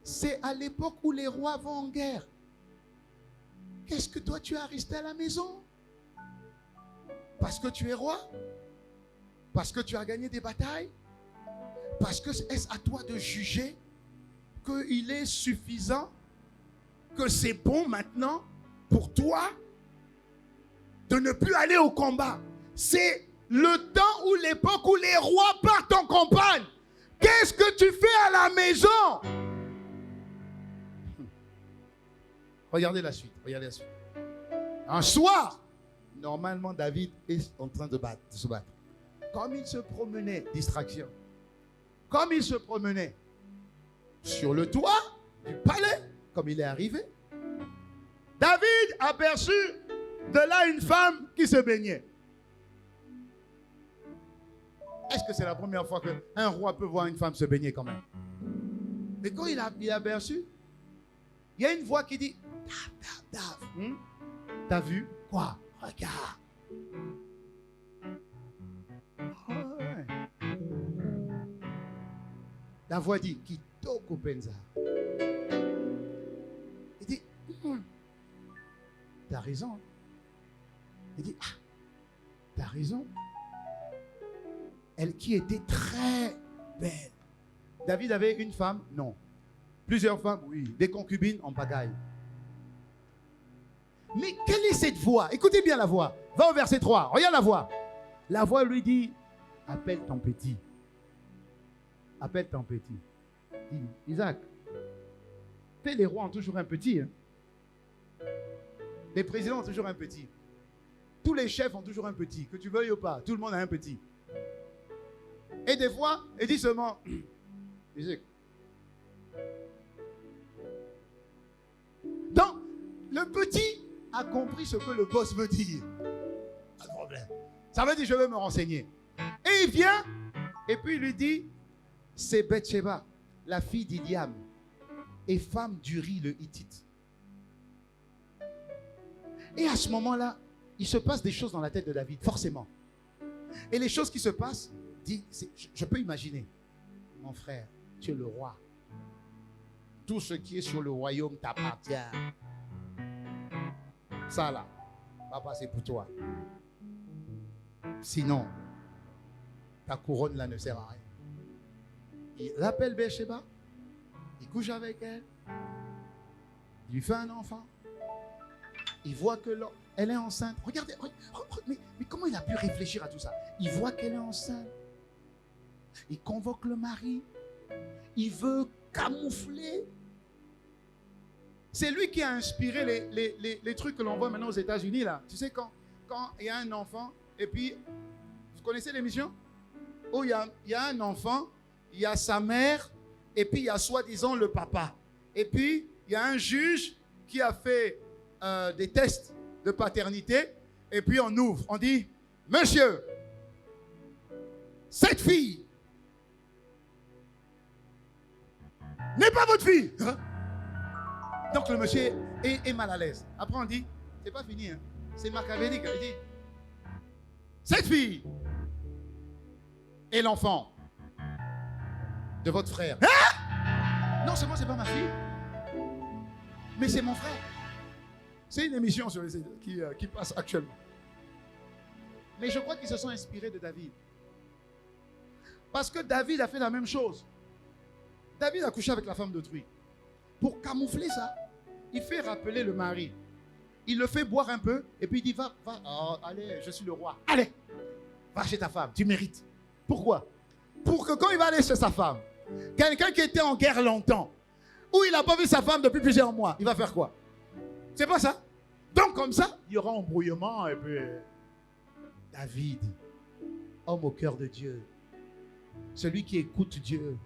Speaker 1: c'est à l'époque où les rois vont en guerre. Qu'est-ce que toi tu as resté à la maison? Parce que tu es roi? Parce que tu as gagné des batailles? Parce que est-ce à toi de juger qu'il est suffisant, que c'est bon maintenant pour toi de ne plus aller au combat? C'est le temps ou l'époque où les rois partent en campagne. Qu'est-ce que tu fais à la maison? Regardez la suite. Un soir, normalement David est en train de se battre. Comme il se promenait, distraction, comme il se promenait sur le toit du palais, comme il est arrivé, David aperçut de là une femme qui se baignait. Est-ce que c'est la première fois qu'un roi peut voir une femme se baigner quand même? Mais quand il a aperçu, il y a une voix qui dit, Dave, t'as vu? Quoi? Regarde. Oh, ouais. La voix dit, Kitoko Penza. Il dit, t'as raison. Il dit, t'as raison. Elle qui était très belle. David avait une femme? Non. Plusieurs femmes? Oui. Des concubines? En pagaille. Mais quelle est cette voix? Écoutez bien la voix. Va au verset 3. Regarde la voix. La voix lui dit, appelle ton petit. Appelle ton petit. Dis, Isaac, les rois ont toujours un petit. Hein? Les présidents ont toujours un petit. Tous les chefs ont toujours un petit. Que tu veuilles ou pas, tout le monde a un petit. Et des fois, il dit seulement, Isaac. Donc, le petit a compris ce que le boss veut dire. Pas de problème. Ça veut dire, je veux me renseigner. Et il vient, et puis il lui dit, c'est Bathsheba, la fille d'Iliam, et femme d'Uri le Hittite. Et à ce moment-là, il se passe des choses dans la tête de David, forcément. Et les choses qui se passent, je peux imaginer, mon frère, tu es le roi. Tout ce qui est sur le royaume t'appartient. Ça là, va passer pour toi. Sinon, ta couronne là ne sert à rien. Il appelle Bathsheba, il couche avec elle, il lui fait un enfant, il voit que elle est enceinte. Regardez, mais comment il a pu réfléchir à tout ça? Il voit qu'elle est enceinte, il convoque le mari, il veut camoufler. C'est lui qui a inspiré les trucs que l'on voit maintenant aux États-Unis là. Tu sais, quand il y a un enfant, et puis, vous connaissez l'émission? Où il y a un enfant, il y a sa mère, et puis il y a soi-disant le papa. Et puis, il y a un juge qui a fait des tests de paternité, et puis on ouvre, on dit, monsieur, cette fille n'est pas votre fille. Hein? Donc le monsieur est mal à l'aise. Après on dit, c'est pas fini, hein? C'est machiavélique. Il dit, cette fille est l'enfant de votre frère. Hein? Non seulement c'est pas ma fille, mais c'est mon frère. C'est une émission sur qui passe actuellement. Mais je crois qu'ils se sont inspirés de David. Parce que David a fait la même chose. David a couché avec la femme d'autrui. Pour camoufler ça, il fait rappeler le mari. Il le fait boire un peu et puis il dit, va, allez, je suis le roi. Allez, va chez ta femme, tu mérites. Pourquoi? Pour que quand il va aller chez sa femme, quelqu'un qui était en guerre longtemps, où il n'a pas vu sa femme depuis plusieurs mois, il va faire quoi? C'est pas ça? Donc comme ça, il y aura embrouillement et puis David, homme au cœur de Dieu, celui qui écoute Dieu,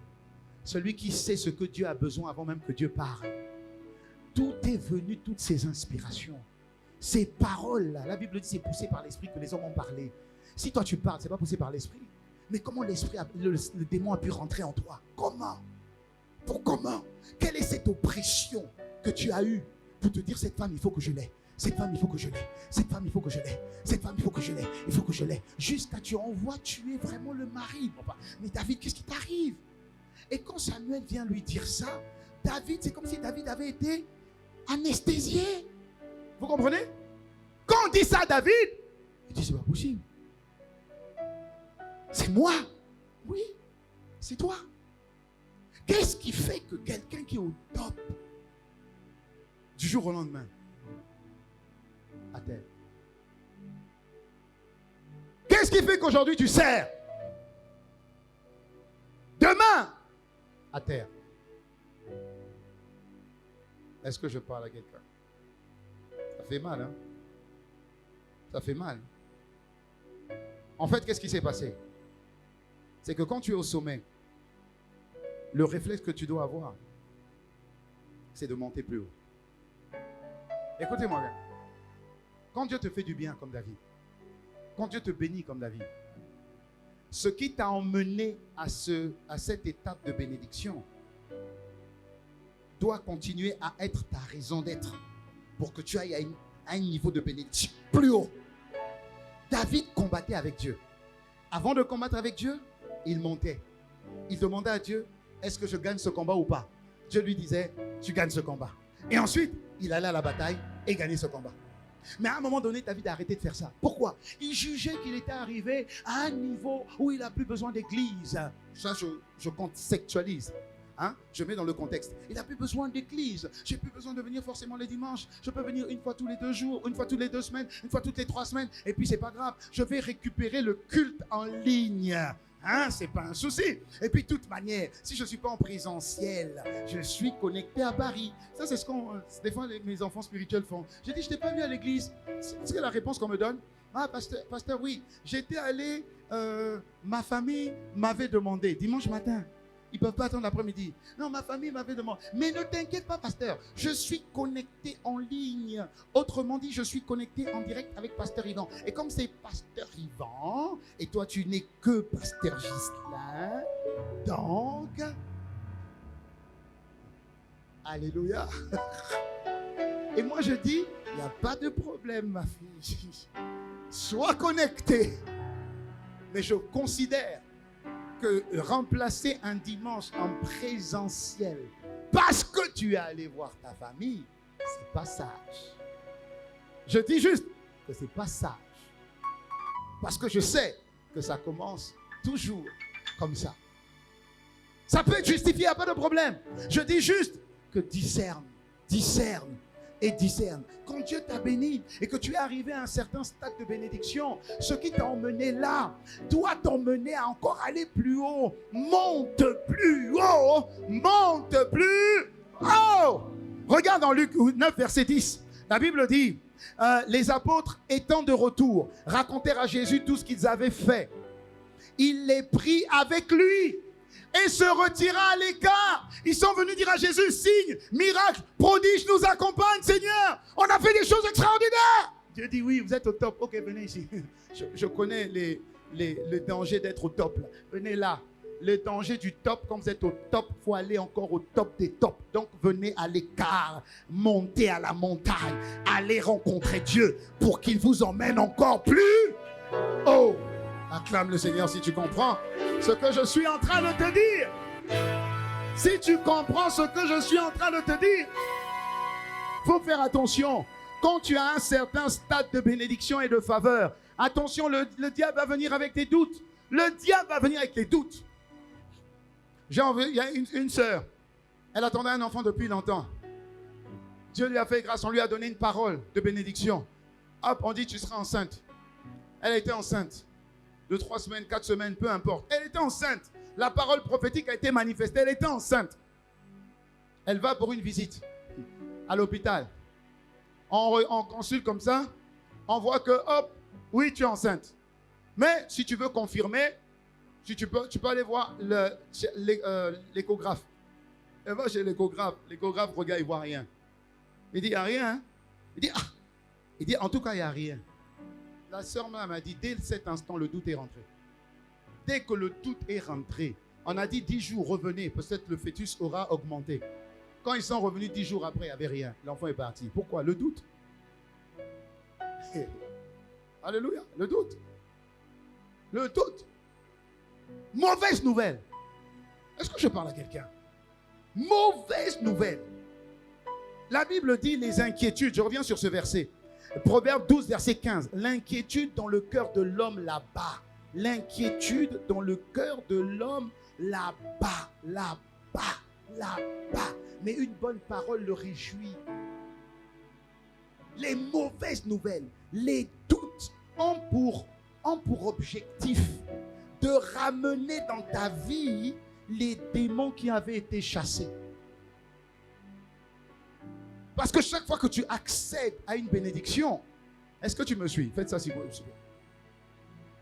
Speaker 1: celui qui sait ce que Dieu a besoin avant même que Dieu parle. Tout est venu, toutes ces inspirations, ces paroles-là. La Bible dit c'est poussé par l'esprit que les hommes ont parlé. Si toi tu parles, c'est pas poussé par l'esprit. Mais comment le démon a pu rentrer en toi? Comment? Comment? Quelle est cette oppression que tu as eue pour te dire cette femme, il faut que je l'aie. Cette femme, il faut que je l'aie. Cette femme, il faut que je l'aie. Cette femme, il faut que je l'aie. Il faut que je l'aie. Jusqu'à tu envoies tuer vraiment le mari. Mais David, qu'est-ce qui t'arrive? Et quand Samuel vient lui dire ça, David, c'est comme si David avait été anesthésié. Vous comprenez? Quand on dit ça à David, il dit c'est pas possible. C'est moi. Oui, c'est toi. Qu'est-ce qui fait que quelqu'un qui est au top, du jour au lendemain, à terre? Qu'est-ce qui fait qu'aujourd'hui tu sers? Demain, à terre. Est-ce que je parle à quelqu'un? Ça fait mal, hein? Ça fait mal. En fait, qu'est-ce qui s'est passé? C'est que quand tu es au sommet, le réflexe que tu dois avoir, c'est de monter plus haut. Écoutez-moi bien. Quand Dieu te fait du bien comme David, quand Dieu te bénit comme David, ce qui t'a emmené à cette étape de bénédiction doit continuer à être ta raison d'être pour que tu ailles à un niveau de bénédiction plus haut. David combattait avec Dieu. Avant de combattre avec Dieu, il montait. Il demandait à Dieu, est-ce que je gagne ce combat ou pas? Dieu lui disait, tu gagnes ce combat. Et ensuite, il allait à la bataille et gagnait ce combat. Mais à un moment donné, David a arrêté de faire ça. Pourquoi? Il jugeait qu'il était arrivé à un niveau où il n'a plus besoin d'église. Ça, je contextualise. Hein? Je mets dans le contexte. Il n'a plus besoin d'église. J'ai plus besoin de venir forcément les dimanches. Je peux venir une fois tous les 2 jours, une fois toutes les 2 semaines, une fois toutes les 3 semaines. Et puis, c'est pas grave. Je vais récupérer le culte en ligne. Hein, c'est pas un souci. Et puis, de toute manière, si je ne suis pas en présentiel, je suis connecté à Paris. Ça, c'est ce qu'on, des fois, mes enfants spirituels font. J'ai dit, je t'ai pas vu à l'église. C'est la réponse qu'on me donne. Ah, pasteur, oui. J'étais allé, ma famille m'avait demandé, dimanche matin. Ils ne peuvent pas attendre l'après-midi. Non, ma famille m'avait demandé. Mais ne t'inquiète pas, pasteur. Je suis connecté en ligne. Autrement dit, je suis connecté en direct avec pasteur Yvan. Et comme c'est pasteur Yvan, et toi, tu n'es que pasteur Ghislain, donc... Alléluia. Et moi, je dis, il n'y a pas de problème, ma fille. Sois connecté. Mais je considère que remplacer un dimanche en présentiel parce que tu es allé voir ta famille, c'est pas sage. Je dis juste que c'est pas sage. Parce que je sais que ça commence toujours comme ça. Ça peut être justifié, il n'y a pas de problème. Je dis juste que discerne et discerne. Quand Dieu t'a béni et que tu es arrivé à un certain stade de bénédiction, ce qui t'a emmené là doit t'emmener à encore aller plus haut. Monte plus haut, monte plus haut. Regarde dans Luc 9, verset 10. La Bible dit, les apôtres étant de retour, racontèrent à Jésus tout ce qu'ils avaient fait. Il les prit avec lui et se retira à l'écart. Ils sont venus dire à Jésus, signe, miracle, prodige nous accompagne, Seigneur. On a fait des choses extraordinaires. Dieu dit, oui, vous êtes au top. Ok, venez ici. Je connais le danger d'être au top. Là. Venez là. Le danger du top, quand vous êtes au top, il faut aller encore au top des tops. Donc venez à l'écart, montez à la montagne, allez rencontrer Dieu pour qu'il vous emmène encore plus. Oh, acclame le Seigneur si tu comprends ce que je suis en train de te dire. Si tu comprends ce que je suis en train de te dire, il faut faire attention. Quand tu as un certain stade de bénédiction et de faveur, attention, le diable va venir avec des doutes. Le diable va venir avec des doutes. Il y a une sœur, elle attendait un enfant depuis longtemps. Dieu lui a fait grâce, on lui a donné une parole de bénédiction. Hop, on dit tu seras enceinte. Elle était enceinte. De 3 semaines, 4 semaines, peu importe. Elle était enceinte. La parole prophétique a été manifestée, elle était enceinte. Elle va pour une visite à l'hôpital. On consulte comme ça, on voit que hop, oui tu es enceinte. Mais si tu veux confirmer, si tu peux aller voir l'échographe. Elle va chez l'échographe. L'échographe regarde, il ne voit rien. Il dit, il n'y a rien. Hein? Il dit, en tout cas, il n'y a rien. La sœur m'a dit, dès cet instant, le doute est rentré. Dès que le doute est rentré, on a dit 10 jours, revenez. Peut-être le fœtus aura augmenté. Quand ils sont revenus 10 jours après, il n'y avait rien. L'enfant est parti. Pourquoi? Le doute. Alléluia, le doute. Le doute. Mauvaise nouvelle. Est-ce que je parle à quelqu'un? Mauvaise nouvelle. La Bible dit les inquiétudes. Je reviens sur ce verset. Proverbe 12, verset 15. L'inquiétude dans le cœur de l'homme là-bas. L'inquiétude dans le cœur de l'homme là-bas. Là-bas. Là-bas. Mais une bonne parole le réjouit. Les mauvaises nouvelles, les doutes ont pour objectif de ramener dans ta vie les démons qui avaient été chassés. Parce que chaque fois que tu accèdes à une bénédiction, est-ce que tu me suis? Faites ça si vous me suivez.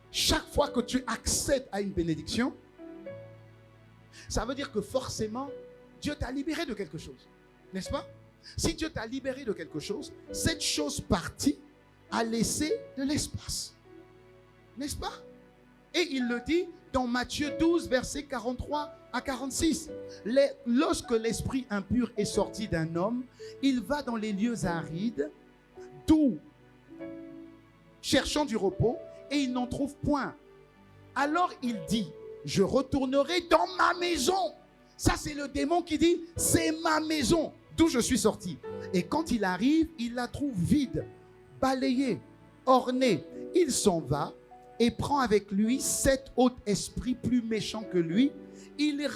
Speaker 1: Chaque fois que tu accèdes à une bénédiction, ça veut dire que forcément, Dieu t'a libéré de quelque chose. N'est-ce pas? Si Dieu t'a libéré de quelque chose, cette chose partie a laissé de l'espace. N'est-ce pas? Et il le dit dans Matthieu 12, versets 43 à 46. Lorsque l'esprit impur est sorti d'un homme, il va dans les lieux arides, d'où, cherchant du repos, et il n'en trouve point. Alors il dit, je retournerai dans ma maison. Ça, c'est le démon qui dit, c'est ma maison, d'où je suis sorti. Et quand il arrive, il la trouve vide, balayée, ornée. Il s'en va et prend avec lui 7 autres esprits plus méchants que lui. Ils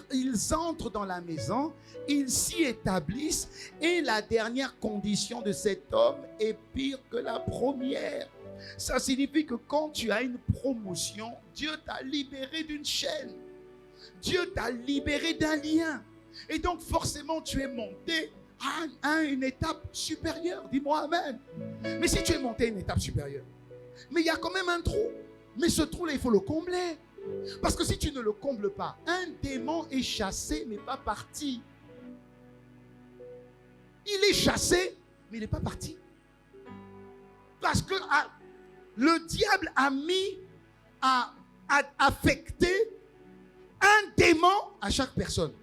Speaker 1: entrent dans la maison, ils s'y établissent et la dernière condition de cet homme est pire que la première. Ça signifie que quand tu as une promotion, Dieu t'a libéré d'une chaîne. Dieu t'a libéré d'un lien. Et donc forcément tu es monté à une étape supérieure. Dis-moi amen. Mais si tu es monté à une étape supérieure, mais il y a quand même un trou. Mais ce trou-là, il faut le combler. Parce que si tu ne le combles pas, un démon est chassé, mais pas parti. Il est chassé, mais il n'est pas parti. Parce que le diable a affecté un démon à chaque personne.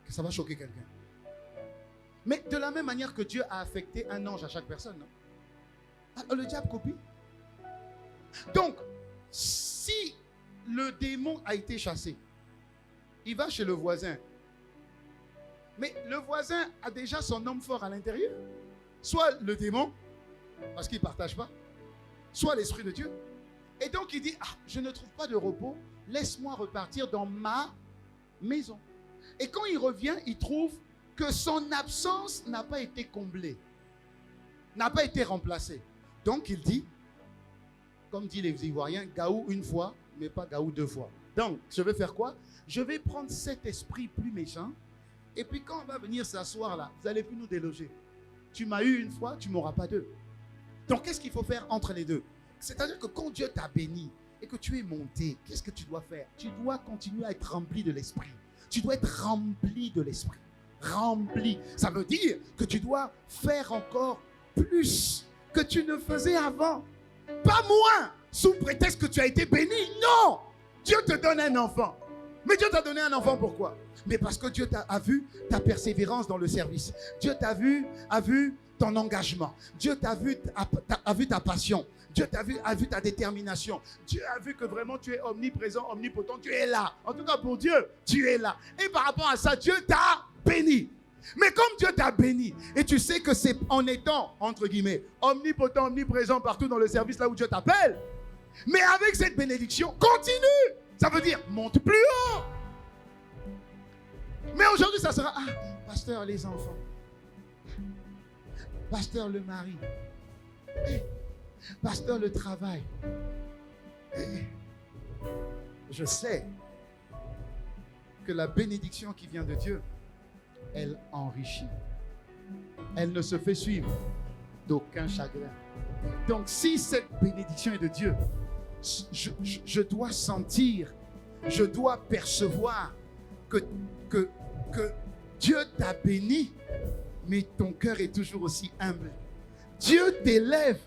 Speaker 1: Que ça va choquer quelqu'un. Mais de la même manière que Dieu a affecté un ange à chaque personne, non? Alors, le diable copie. Donc, si le démon a été chassé, il va chez le voisin. Mais le voisin a déjà son homme fort à l'intérieur. Soit le démon, parce qu'il ne partage pas, soit l'Esprit de Dieu. Et donc il dit, je ne trouve pas de repos, laisse-moi repartir dans ma maison. Et quand il revient, il trouve que son absence n'a pas été comblée, n'a pas été remplacée. Donc il dit, comme disent les Ivoiriens, gaou une fois, mais pas gaou deux fois. Donc, je vais faire quoi? Je vais prendre cet esprit plus méchant, et puis quand on va venir s'asseoir là, vous n'allez plus nous déloger. Tu m'as eu une fois, tu ne m'auras pas deux. Donc, qu'est-ce qu'il faut faire entre les deux? C'est-à-dire que quand Dieu t'a béni et que tu es monté, qu'est-ce que tu dois faire? Tu dois continuer à être rempli de l'esprit. Tu dois être rempli de l'esprit. Rempli. Ça veut dire que tu dois faire encore plus que tu ne faisais avant. Pas moins, sous prétexte que tu as été béni. Non! Dieu te donne un enfant. Mais Dieu t'a donné un enfant pourquoi? Mais parce que Dieu a vu ta persévérance dans le service. Dieu a vu ton engagement. Dieu a vu ta passion. Dieu a vu ta détermination. Dieu a vu que vraiment tu es omniprésent, omnipotent. Tu es là. En tout cas pour Dieu, tu es là. Et par rapport à ça, Dieu t'a béni. Mais comme Dieu t'a béni, et tu sais que c'est en étant, entre guillemets, omnipotent, omniprésent partout dans le service là où Dieu t'appelle, mais avec cette bénédiction, continue. Ça veut dire, monte plus haut. Mais aujourd'hui, ça sera, pasteur, les enfants. Pasteur, le mari. Pasteur, le travail. Je sais que la bénédiction qui vient de Dieu, elle enrichit. Elle ne se fait suivre d'aucun chagrin. Donc, si cette bénédiction est de Dieu, je dois sentir, je dois percevoir que Dieu t'a béni, mais ton cœur est toujours aussi humble. Dieu t'élève,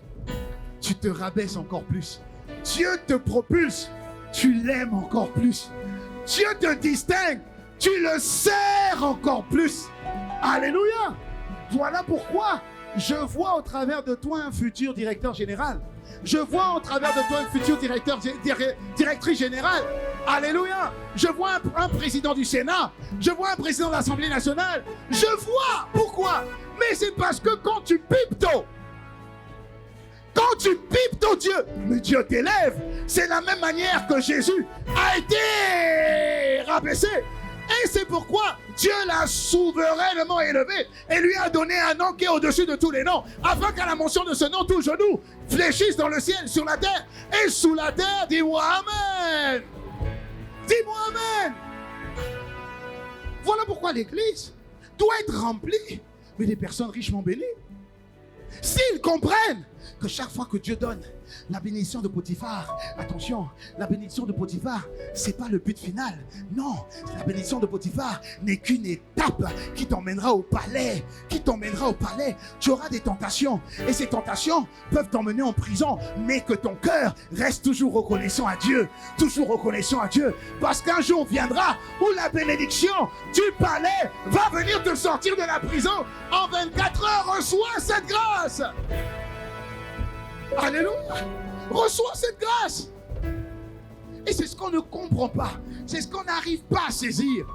Speaker 1: tu te rabaisses encore plus. Dieu te propulse, tu l'aimes encore plus. Dieu te distingue, tu le sers encore plus. Alléluia. Voilà pourquoi je vois au travers de toi un futur directeur général. Je vois au travers de toi un futur directrice générale. Alléluia. Je vois un président du Sénat. Je vois un président de l'Assemblée nationale. Je vois. Pourquoi? Mais c'est parce que quand tu pipes tôt, Dieu, mais Dieu t'élève. C'est la même manière que Jésus a été rabaissé. Et c'est pourquoi Dieu l'a souverainement élevé et lui a donné un nom qui est au-dessus de tous les noms, afin qu'à la mention de ce nom, tout genou fléchisse dans le ciel, sur la terre et sous la terre. Dis-moi Amen. Dis-moi Amen. Voilà pourquoi l'Église doit être remplie, mais des personnes richement bénies. S'ils comprennent que chaque fois que Dieu donne la bénédiction de Potiphar, attention, la bénédiction de Potiphar, c'est pas le but final. Non, la bénédiction de Potiphar n'est qu'une étape qui t'emmènera au palais. Tu auras des tentations et ces tentations peuvent t'emmener en prison, mais que ton cœur reste toujours reconnaissant à Dieu. Toujours reconnaissant à Dieu. Parce qu'un jour viendra où la bénédiction du palais va venir te sortir de la prison. En 24 heures, reçois cette grâce. Alléluia. Reçois cette grâce. Et c'est ce qu'on ne comprend pas. C'est ce qu'on n'arrive pas à saisir.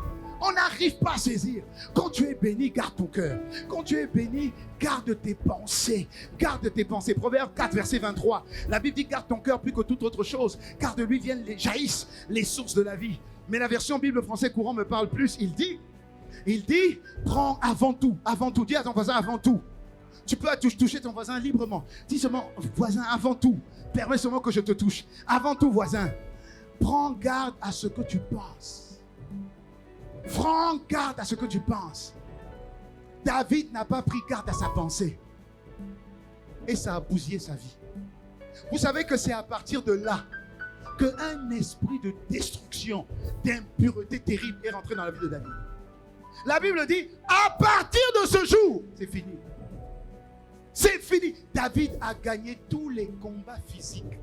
Speaker 1: On n'arrive pas à saisir. Quand tu es béni, garde ton cœur. Quand tu es béni, garde tes pensées. Garde tes pensées. Proverbe 4, verset 23. La Bible dit garde ton cœur plus que toute autre chose, car de lui jaillissent les sources de la vie. Mais la version Bible français courant me parle plus. Il dit, prends avant tout. Avant tout. Dis à ton voisin avant tout. Tu peux toucher ton voisin librement. Dis seulement, voisin, avant tout. Permets seulement que je te touche. Avant tout, voisin, prends garde à ce que tu penses. Prends garde à ce que tu penses. David n'a pas pris garde à sa pensée. Et ça a bousillé sa vie. Vous savez que c'est à partir de là qu'un esprit de destruction, d'impureté terrible est rentré dans la vie de David. La Bible dit, à partir de ce jour, c'est fini. C'est fini. David a gagné tous les combats physiques.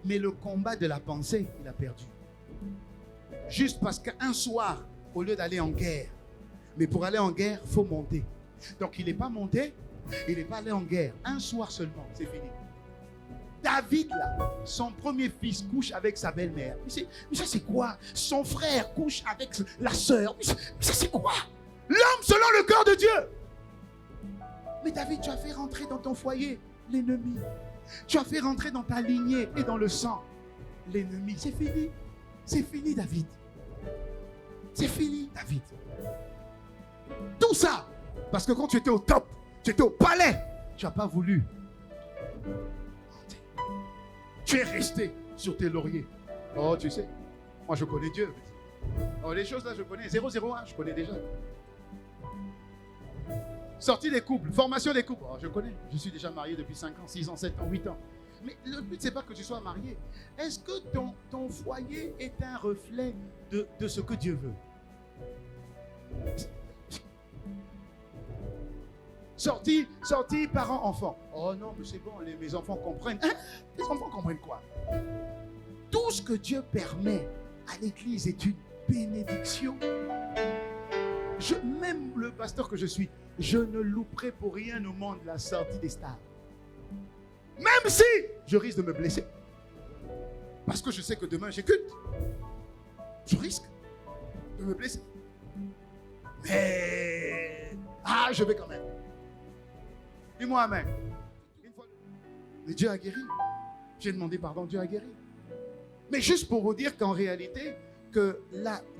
Speaker 1: Mais le combat de la pensée, il a perdu. Juste parce qu'un soir, au lieu d'aller en guerre, mais pour aller en guerre, il faut monter. Donc il n'est pas monté, il n'est pas allé en guerre. Un soir seulement, c'est fini. David, là, son premier fils couche avec sa belle-mère. Mais ça, c'est quoi? Son frère couche avec la sœur. Mais ça, c'est quoi? L'homme selon le cœur de Dieu. Mais David, tu as fait rentrer dans ton foyer l'ennemi. Tu as fait rentrer dans ta lignée et dans le sang l'ennemi. C'est fini. C'est fini, David. C'est fini, David. Tout ça, parce que quand tu étais au top, tu étais au palais, tu n'as pas voulu. Tu es resté sur tes lauriers. Oh, tu sais, moi je connais Dieu. Oh, les choses là, je connais. 001, je connais déjà. Sortie des couples, formation des couples. Oh, je connais. Je suis déjà marié depuis 5 ans, 6 ans, 7 ans, 8 ans. Mais le but, c'est pas que tu sois marié. Est-ce que ton foyer est un reflet de ce que Dieu veut? Sortie, parents, enfants. Oh non, mais c'est bon, mes enfants comprennent. Hein? Les enfants comprennent quoi? Tout ce que Dieu permet à l'église est une bénédiction. Même le pasteur que je suis, je ne louperai pour rien au monde la sortie des stars. Même si je risque de me blesser. Parce que je sais que demain j'ai culte. Je risque de me blesser. Mais je vais quand même. Dis-moi amen. Mais Dieu a guéri. J'ai demandé pardon, Dieu a guéri. Mais juste pour vous dire qu'en réalité, que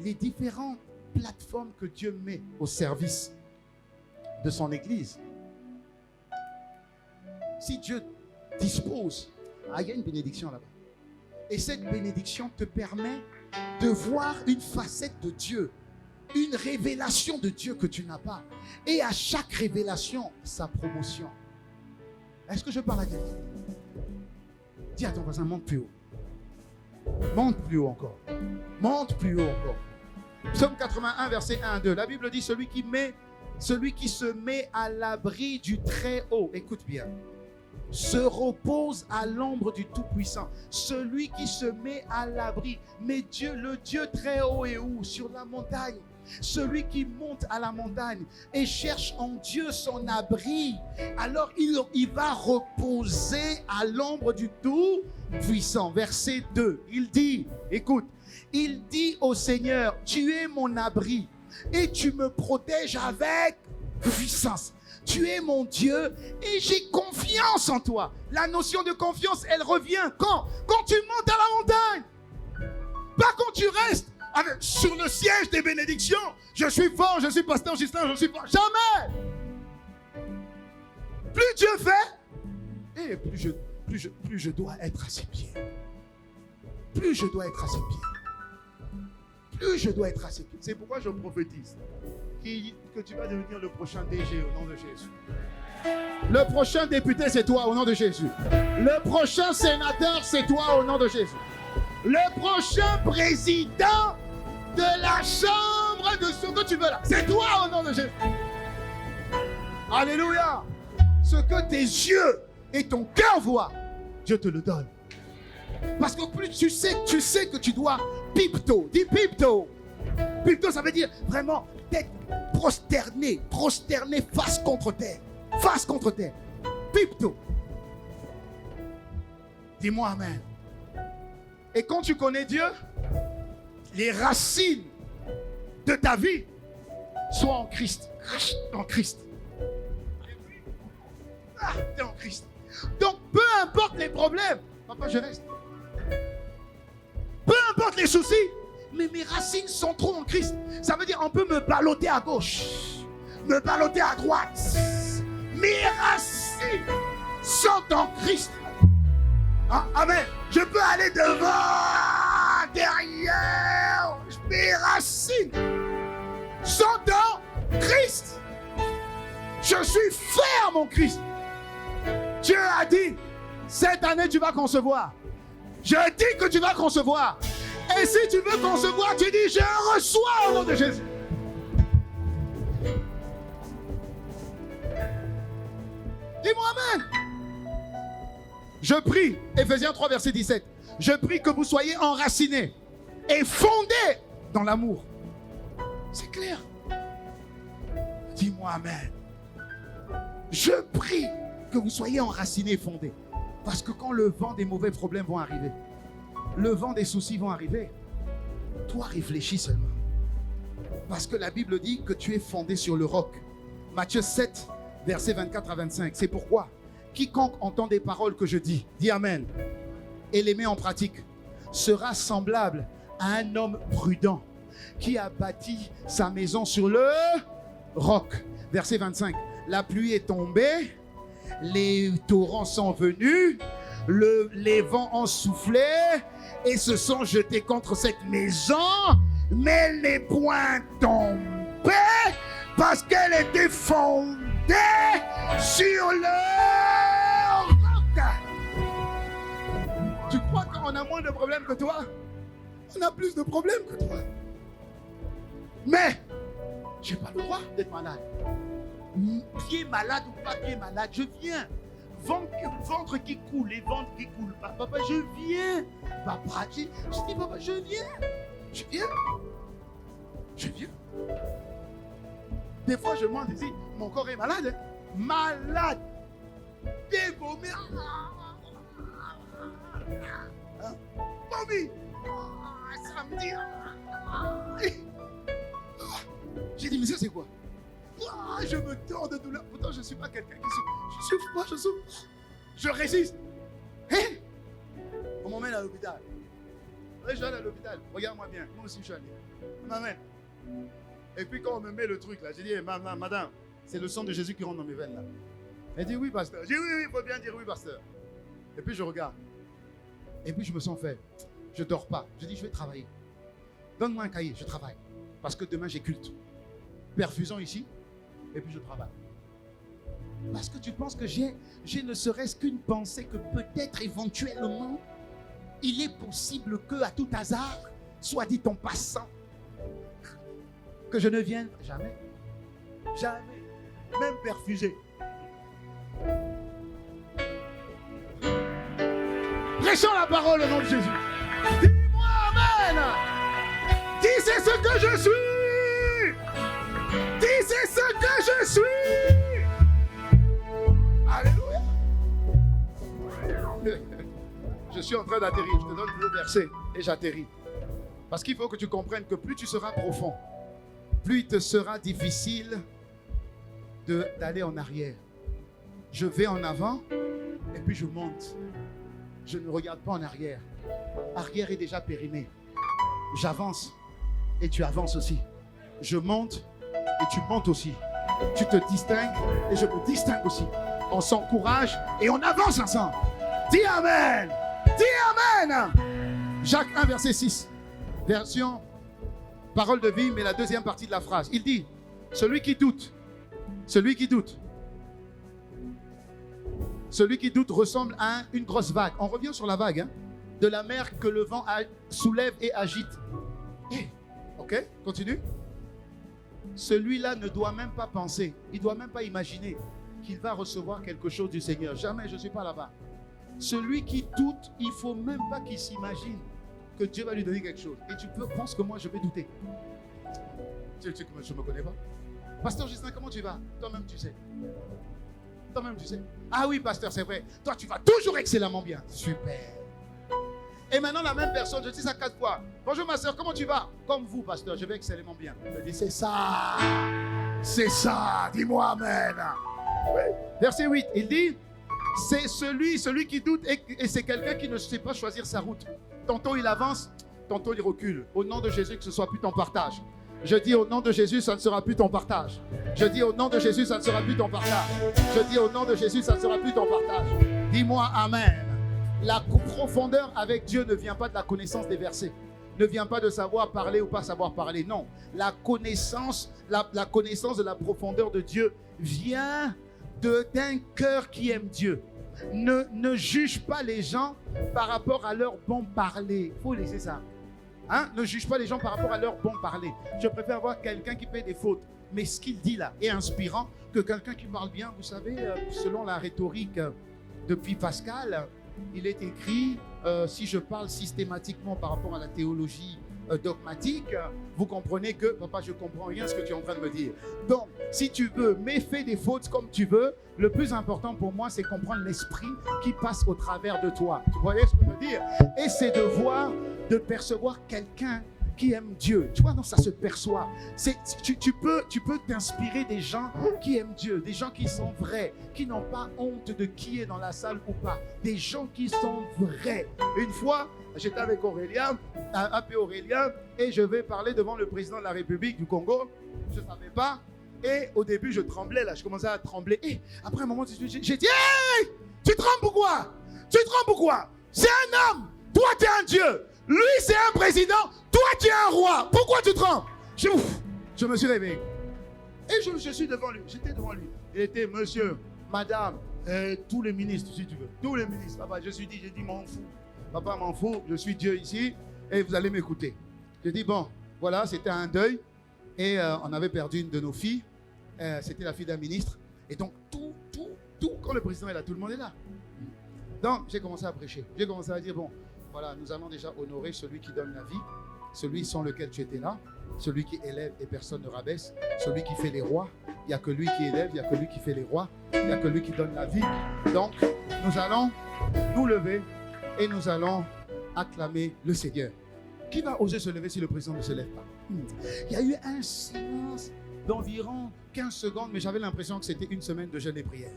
Speaker 1: les différentes plateformes que Dieu met au service de son Église, si Dieu dispose, il y a une bénédiction là-bas. Et cette bénédiction te permet de voir une facette de Dieu, une révélation de Dieu que tu n'as pas. Et à chaque révélation, sa promotion. Est-ce que je parle à quelqu'un? Dis à ton voisin, monte plus haut. Monte plus haut encore. Monte plus haut encore. Psaume 81, verset 1 à 2. La Bible dit, celui qui se met à l'abri du Très-Haut, écoute bien, se repose à l'ombre du Tout-Puissant. Celui qui se met à l'abri. Mais Dieu, le Dieu Très-Haut est où? Sur la montagne. Celui qui monte à la montagne et cherche en Dieu son abri, alors il va reposer à l'ombre du Tout-Puissant. Verset 2, il dit, écoute, il dit au Seigneur, tu es mon abri et tu me protèges avec puissance. Tu es mon Dieu et j'ai confiance en toi. La notion de confiance, elle revient quand tu montes à la montagne. Pas quand tu restes sur le siège des bénédictions. Je suis fort, je suis pasteur Justin, je suis fort. Jamais. Plus Dieu fait, et plus je dois être à ses pieds. Plus je dois être à ses pieds. Plus je dois être à ses pieds. C'est pourquoi je prophétise que tu vas devenir le prochain DG au nom de Jésus. Le prochain député, c'est toi au nom de Jésus. Le prochain sénateur, c'est toi au nom de Jésus. Le prochain président de la chambre de ce que tu veux là, c'est toi au nom de Jésus. Alléluia. Ce que tes yeux et ton cœur voient, Dieu te le donne. Parce que plus tu sais que tu dois pipto. Dis pipto. Pipto, ça veut dire vraiment d'être prosterné face contre terre. Face contre terre. Pipto. Dis-moi amen. Et quand tu connais Dieu, les racines de ta vie sont en Christ. En Christ. T'es en Christ. Donc, peu importe les problèmes, papa, je reste. Peu importe les soucis, mais mes racines sont trop en Christ. Ça veut dire on peut me balloter à gauche, me balloter à droite. Mes racines sont en Christ. Amen. Je peux aller devant, derrière. Mes racines sont en Christ. Je suis ferme en Christ. Dieu a dit, cette année tu vas concevoir. Je dis que tu vas concevoir. Et si tu veux concevoir, tu dis, je reçois au nom de Jésus. Dis-moi amen. Je prie, Ephésiens 3, verset 17. Je prie que vous soyez enracinés et fondés dans l'amour. C'est clair. Dis-moi amen. Je prie que vous soyez enracinés et fondés. Parce que quand le vent des mauvais problèmes vont arriver, le vent des soucis vont arriver, toi réfléchis seulement. Parce que la Bible dit que tu es fondé sur le roc. Matthieu 7, versets 24 à 25. C'est pourquoi quiconque entend des paroles que je dis amen, et les met en pratique, sera semblable à un homme prudent qui a bâti sa maison sur le roc. Verset 25. La pluie est tombée, les torrents sont venus, les vents ont soufflé et se sont jetés contre cette maison, mais elle n'est point tombée parce qu'elle était fondée sur le roc. Tu crois qu'on a moins de problèmes que toi? On a plus de problèmes que toi. Mais je n'ai pas le droit d'être malade. Pied malade ou pas pied malade, je viens. Ventre qui coule, les ventres qui coulent pas. Papa, je viens. Papa, je dis, papa, je viens. Je viens. Je viens. Des fois, je demande ici, mon corps est malade. Hein? Malade. Des vomis. Hein? Vomi. Samedi. J'ai dit, mais ça, c'est quoi? Je me tords de douleur. Pourtant, je ne suis pas quelqu'un qui souffre. Je ne souffre pas, je souffre. Je résiste. Hein? On m'emmène à l'hôpital. Ouais, je vais aller à l'hôpital. Regarde-moi bien. Moi aussi, je suis allé. On m'emmène. Et puis, quand on me met le truc là, j'ai dit, hey, madame, c'est le sang de Jésus qui rentre dans mes veines là. Elle dit, oui, pasteur. J'ai dit, oui, il faut bien dire oui, pasteur. Et puis, je regarde. Et puis, je me sens fait. Je ne dors pas. Je dis, je vais travailler. Donne-moi un cahier, je travaille. Parce que demain, j'ai culte. Perfusion ici. Et puis je travaille. Parce que tu penses que j'ai ne serait-ce qu'une pensée que peut-être éventuellement, il est possible que à tout hasard, soit dit en passant, que je ne vienne jamais. Jamais. Même perfusé. Prêchons la parole au nom de Jésus. Dis-moi Amen. Dis c'est ce que je suis. Dis c'est ce que je suis. Alléluia. Je suis en train d'atterrir. Je te donne le verset et j'atterris. Parce qu'il faut que tu comprennes que plus tu seras profond, plus il te sera difficile d'aller en arrière. Je vais en avant et puis je monte. Je ne regarde pas en arrière. Arrière est déjà périmé. J'avance et tu avances aussi. Je monte et tu montes aussi. Tu te distingues et je me distingue aussi. On s'encourage et on avance ensemble. Dis Amen. Dis Amen. Jacques 1, verset 6. Version parole de vie, mais la deuxième partie de la phrase. Il dit, celui qui doute ressemble à une grosse vague. On revient sur la vague, hein, de la mer que le vent soulève et agite. Ok, continue. Celui-là ne doit même pas penser, il ne doit même pas imaginer qu'il va recevoir quelque chose du Seigneur. Jamais, je ne suis pas là-bas. Celui qui doute, il ne faut même pas qu'il s'imagine que Dieu va lui donner quelque chose. Et tu penses que moi, je vais douter. Je ne me connais pas. Pasteur Justin, comment tu vas? Toi-même, tu sais. Toi-même, tu sais. Ah oui, pasteur, c'est vrai. Toi, tu vas toujours excellemment bien. Super. Et maintenant, la même personne, je dis ça 4 fois. Bonjour, ma soeur, comment tu vas? Comme vous, pasteur, je vais excellemment bien. Je dis, c'est ça. C'est ça. Dis-moi Amen. Oui. Verset 8, il dit, c'est celui qui doute et c'est quelqu'un qui ne sait pas choisir sa route. Tantôt il avance, tantôt il recule. Au nom de Jésus, que ce soit plus ton partage. Je dis au nom de Jésus, ça ne sera plus ton partage. Je dis au nom de Jésus, ça ne sera plus ton partage. Je dis au nom de Jésus, ça ne sera plus ton partage. Dis-moi Amen. La profondeur avec Dieu ne vient pas de la connaissance des versets. Ne vient pas de savoir parler ou pas savoir parler. Non. La connaissance de la profondeur de Dieu vient d'un cœur qui aime Dieu. Ne juge pas les gens par rapport à leur bon parler. Il faut laisser ça. Hein? Ne juge pas les gens par rapport à leur bon parler. Je préfère voir quelqu'un qui fait des fautes, mais ce qu'il dit là est inspirant, que quelqu'un qui parle bien. Vous savez, selon la rhétorique depuis Pascal, il est écrit, si je parle systématiquement par rapport à la théologie dogmatique, vous comprenez que, papa, je comprends rien ce que tu es en train de me dire. Donc, si tu veux, mais fais des fautes comme tu veux, le plus important pour moi, c'est comprendre l'esprit qui passe au travers de toi. Tu voyez ce que je veux dire? Et c'est de voir, de percevoir quelqu'un qui aiment Dieu. Tu vois, non, ça se perçoit. Tu peux t'inspirer des gens qui aiment Dieu, des gens qui sont vrais, qui n'ont pas honte de qui est dans la salle ou pas. Des gens qui sont vrais. Une fois, j'étais avec Aurélien, AP Aurélien, et je vais parler devant le président de la République du Congo. Je ne savais pas. Et au début, je tremblais, là, je commençais à trembler. Et après un moment, j'ai dit, hey, tu trembles pourquoi? Tu trembles pourquoi? C'est un homme, toi tu es un Dieu. Lui c'est un président, toi tu es un roi. Pourquoi tu trembles? Je me suis réveillé. Et je suis devant lui, j'étais devant lui. Il était monsieur, madame, tous les ministres si tu veux. Tous les ministres. Papa, j'ai dit, m'en fous. Papa, m'en fous, je suis Dieu ici et vous allez m'écouter. J'ai dit, bon, voilà, c'était un deuil. Et on avait perdu une de nos filles. C'était la fille d'un ministre. Et donc, tout, quand le président est là, tout le monde est là. Donc, j'ai commencé à prêcher. J'ai commencé à dire, bon, voilà, nous allons déjà honorer celui qui donne la vie, celui sans lequel tu étais là, celui qui élève et personne ne rabaisse, celui qui fait les rois. Il n'y a que lui qui élève, il n'y a que lui qui fait les rois, il n'y a que lui qui donne la vie. Donc, nous allons nous lever et nous allons acclamer le Seigneur. Qui va oser se lever si le président ne se lève pas? Il y a eu un silence d'environ 15 secondes, mais j'avais l'impression que c'était une semaine de jeûne et prière.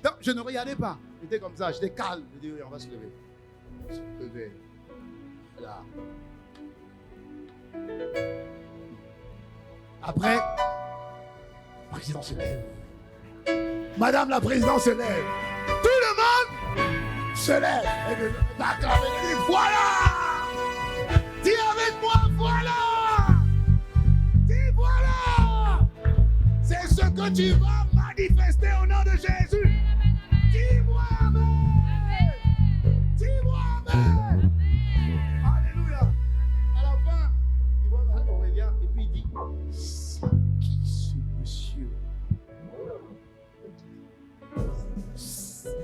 Speaker 1: Donc, je ne regardais pas. J'étais comme ça, j'étais calme. Je dis, oui, on va se lever. Se lever. Là. Après, le président se lève. Madame la présidente se lève. Tout le monde se lève. Et dit, voilà! Dis avec moi, voilà! Dis voilà! C'est ce que tu vas manifester au nom de Jésus. Dis-moi amen. Dis-moi amen. Alléluia. À la fin, il voit Aurélien et puis il dit, c'est qui ce monsieur?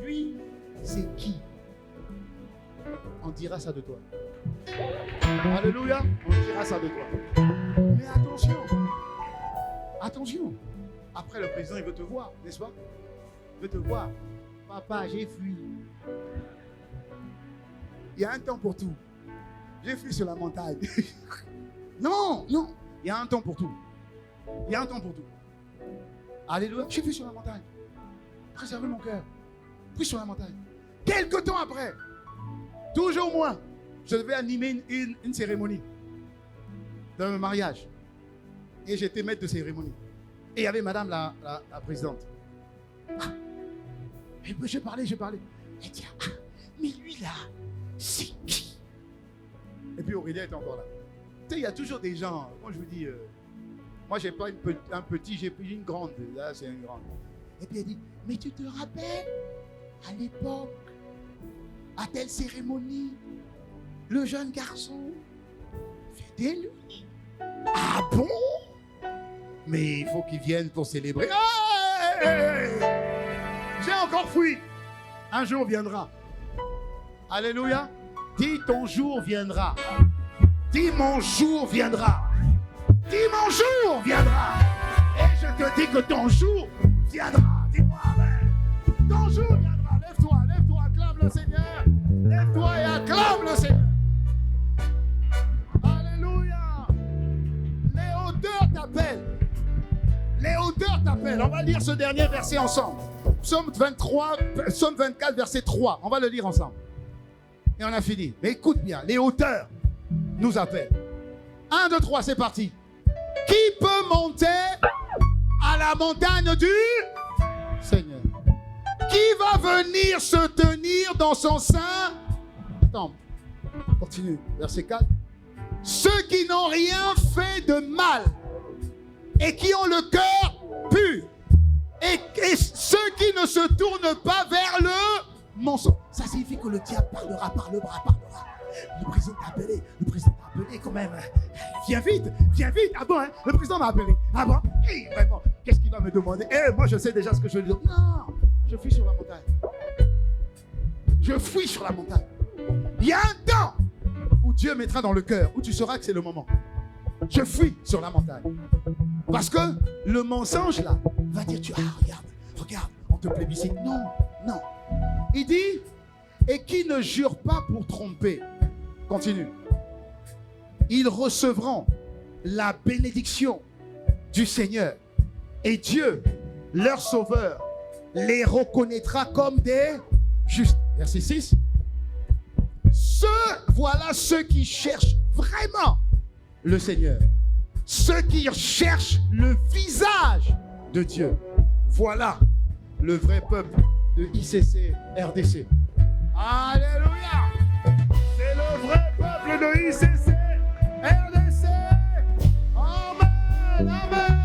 Speaker 1: Lui, c'est qui? On dira ça de toi. Alléluia. On dira ça de toi. Mais attention. Attention. Après, le président, il veut te voir, n'est-ce pas? Il veut te voir. Papa, j'ai fui. Il y a un temps pour tout. J'ai fui sur la montagne. Non, non. Il y a un temps pour tout. Il y a un temps pour tout. Alléluia. J'ai fui sur la montagne. Préservez mon cœur. Puis sur la montagne. Quelque temps après, toujours moi, je devais animer une cérémonie d'un mariage. Et j'étais maître de cérémonie. Et il y avait madame la présidente. Ah. Et puis je parlais. Elle dit, ah, mais lui là, c'est qui? Et puis Aurélien était encore là. Tu sais, il y a toujours des gens, moi je vous dis, moi j'ai pas un petit, j'ai pris une grande. Là, c'est une grande. Et puis elle dit, mais tu te rappelles, à l'époque, à telle cérémonie, le jeune garçon, c'était lui. Ah bon? Mais il faut qu'il vienne pour célébrer. Hey! J'ai encore fui. Un jour viendra. Alléluia. Dis ton jour viendra. Dis mon jour viendra. Dis mon jour viendra. Et je te dis que ton jour viendra. Dis-moi amen. Ton jour viendra. Lève-toi, acclame le Seigneur. Lève-toi et acclame le Seigneur. Alléluia. Les hauteurs t'appellent. Les hauteurs t'appellent. On va lire ce dernier verset ensemble. Psaume 24, verset 3. On va le lire ensemble. Et on a fini. Mais écoute bien, les hauteurs nous appellent. 1, 2, 3, c'est parti. Qui peut monter à la montagne du Seigneur? Qui va venir se tenir dans son sein? Attends, continue. Verset 4. Ceux qui n'ont rien fait de mal et qui ont le cœur pur. Et ceux qui ne se tournent pas vers le mensonge. Ça signifie que le diable parlera. Le président t'a appelé. Quand même. Viens vite. Ah bon, hein? Le président m'a appelé. Ah bon? Hey, vraiment, qu'est-ce qu'il va me demander? Moi, je sais déjà ce que je vais lui dire. Non, je fuis sur la montagne. Il y a un temps où Dieu mettra dans le cœur, où tu sauras que c'est le moment. Je fuis sur la montagne. Parce que le mensonge là va dire, regarde, on te plébiscite. Non. Il dit, et qui ne jure pas pour tromper. Continue. ils recevront la bénédiction du Seigneur. Et Dieu, leur sauveur, les reconnaîtra comme des justes. Verset 6. Voilà ceux qui cherchent vraiment le Seigneur. Ceux qui cherchent le visage de Dieu. Voilà le vrai peuple de ICC RDC. Alléluia! C'est le vrai peuple de ICC RDC. Amen, amen.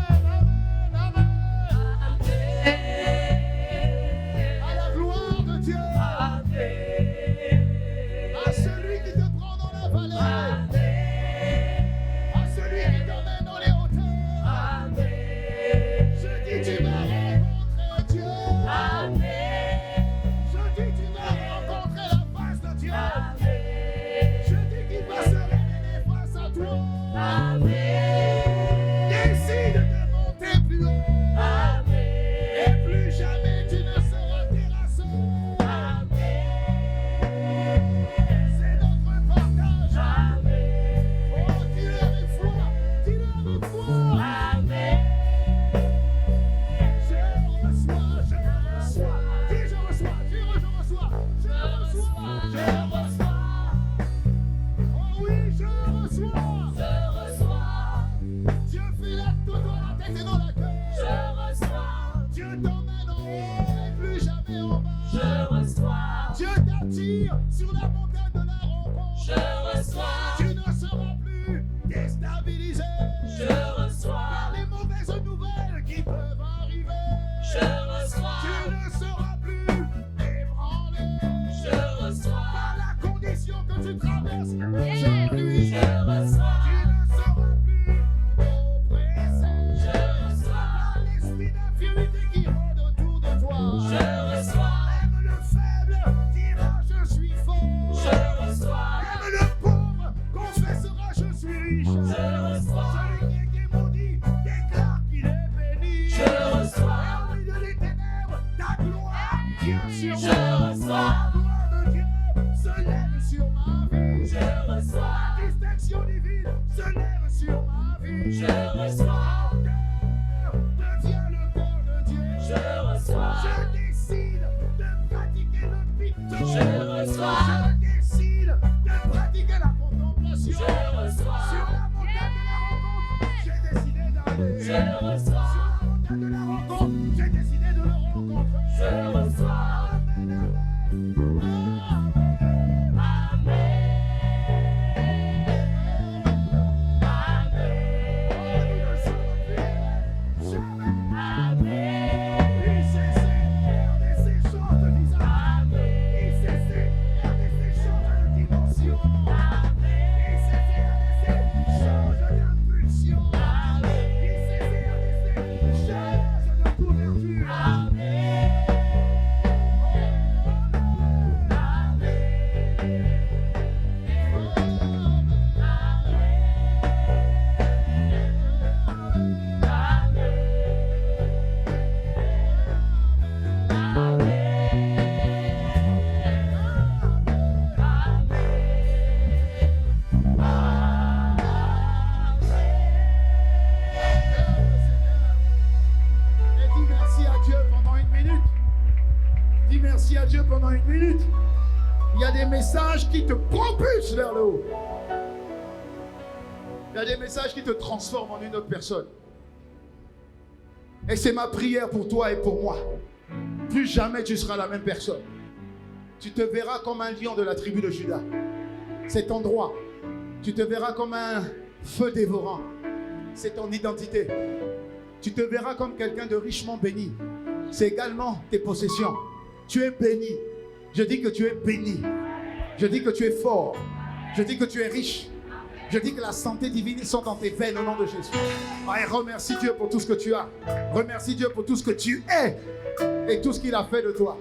Speaker 1: Sur la montagne de la rencontre, je reçois. Tu ne seras plus déstabilisé. Je reçois. Par les mauvaises nouvelles qui peuvent arriver. Je reçois. Tu ne seras plus ébranlé. Je reçois. Par la condition que tu traverses aujourd'hui. Je reçois. Tu ne seras plus oppressé. Je reçois. Par l'esprit d'infirmité qui rôde autour de toi. Je reçois. Même le faible dira je suis fort. Je reçois. Même le pauvre confessera je suis riche. Je reçois. Celui qui est maudit déclare qu'il est béni. Je reçois. Et au milieu des ténèbres, ta gloire vient sur moi. Je reçois. La gloire de Dieu se lève sur ma vie. Je reçois. La distinction divine se lève sur ma vie. Je reçois. Mon cœur devient le cœur de Dieu. Je reçois. Je décide de pratiquer le picton. Je reçois. Je décide de pratiquer la contemplation. Je reçois. Sur la montagne de la rencontre, j'ai décidé d'aller. Je reçois. Sur la montagne de la rencontre, j'ai décidé de le rencontrer. Je reçois. Amen, amen. Amen. Amen. Amen. Nous ne serons plus jamais. Amen. ICC, RDC chante visage. ICC, RDC change de dimension. ICC, RDC change d'impulsion. ICC, RDC change de couverture. Et dis merci à Dieu pendant une minute. Dis merci à Dieu pendant une minute. Il y a des messages qui te propulsent vers le haut. Il y a des messages qui te transforment en une autre personne. Et c'est ma prière pour toi et pour moi. Plus jamais tu seras la même personne. Tu te verras comme un lion de la tribu de Juda. Cet endroit, tu te verras comme un feu dévorant. C'est ton identité. Tu te verras comme quelqu'un de richement béni. C'est également tes possessions. Tu es béni. Je dis que tu es béni. Je dis que tu es fort. Je dis que tu es riche. Je dis que la santé divine sont dans tes veines au nom de Jésus. Et remercie Dieu pour tout ce que tu as. Remercie Dieu pour tout ce que tu es et tout ce qu'il a fait de toi.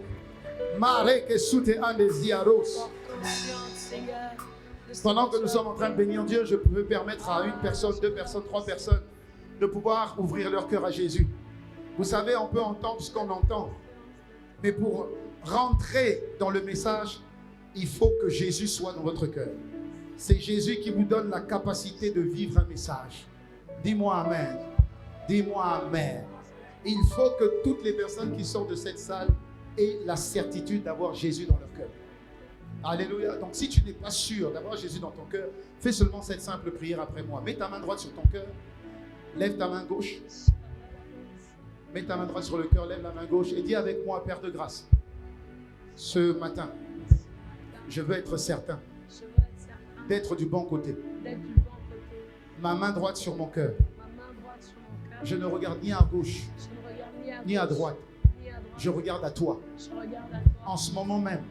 Speaker 1: Pendant que nous sommes en train de bénir Dieu, je peux permettre à une personne, deux personnes, trois personnes de pouvoir ouvrir leur cœur à Jésus. Vous savez, on peut entendre ce qu'on entend, mais pour rentrer dans le message, il faut que Jésus soit dans votre cœur. C'est Jésus qui vous donne la capacité de vivre un message. Dis-moi Amen. Dis-moi Amen. Il faut que toutes les personnes qui sortent de cette salle aient la certitude d'avoir Jésus dans leur cœur. Alléluia. Donc si tu n'es pas sûr d'avoir Jésus dans ton cœur, fais seulement cette simple prière après moi. Mets ta main droite sur ton cœur. Lève ta main gauche. Mets ta main droite sur le cœur, lève la main gauche et dis avec moi, Père de grâce, ce matin, je veux être certain d'être du bon côté. Ma main droite sur mon cœur. Je ne regarde ni à gauche, ni à droite. Je regarde à toi. En ce moment même,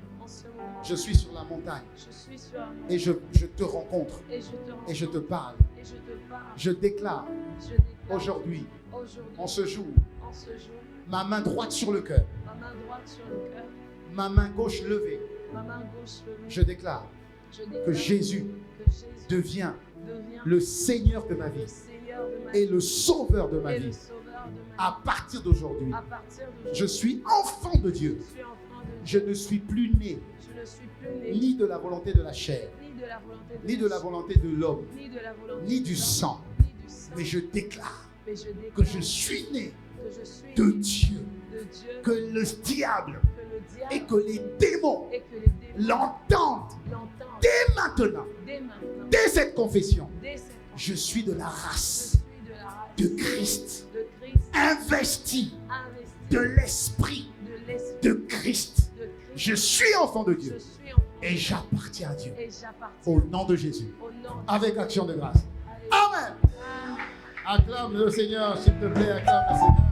Speaker 1: je suis sur la montagne. Et je te rencontre. Et je te parle. Je déclare aujourd'hui, en ce jour, ma main droite sur le cœur. Ma main gauche levée. Je déclare que Jésus devient le Seigneur de ma vie et le Sauveur de ma vie. À partir d'aujourd'hui, je suis enfant de Dieu. Je ne suis plus né ni de la volonté de la chair, ni de la volonté de l'homme, ni du sang. Mais je déclare que je suis né de Dieu, que le diable et que les démons l'entendent dès maintenant, dès cette confession. Je suis de la race de Christ, investi de l'esprit de Christ. Je suis enfant de Dieu et j'appartiens à Dieu. Au nom de Jésus, avec action de grâce. Amen. Acclame le Seigneur, s'il te plaît, acclame le Seigneur.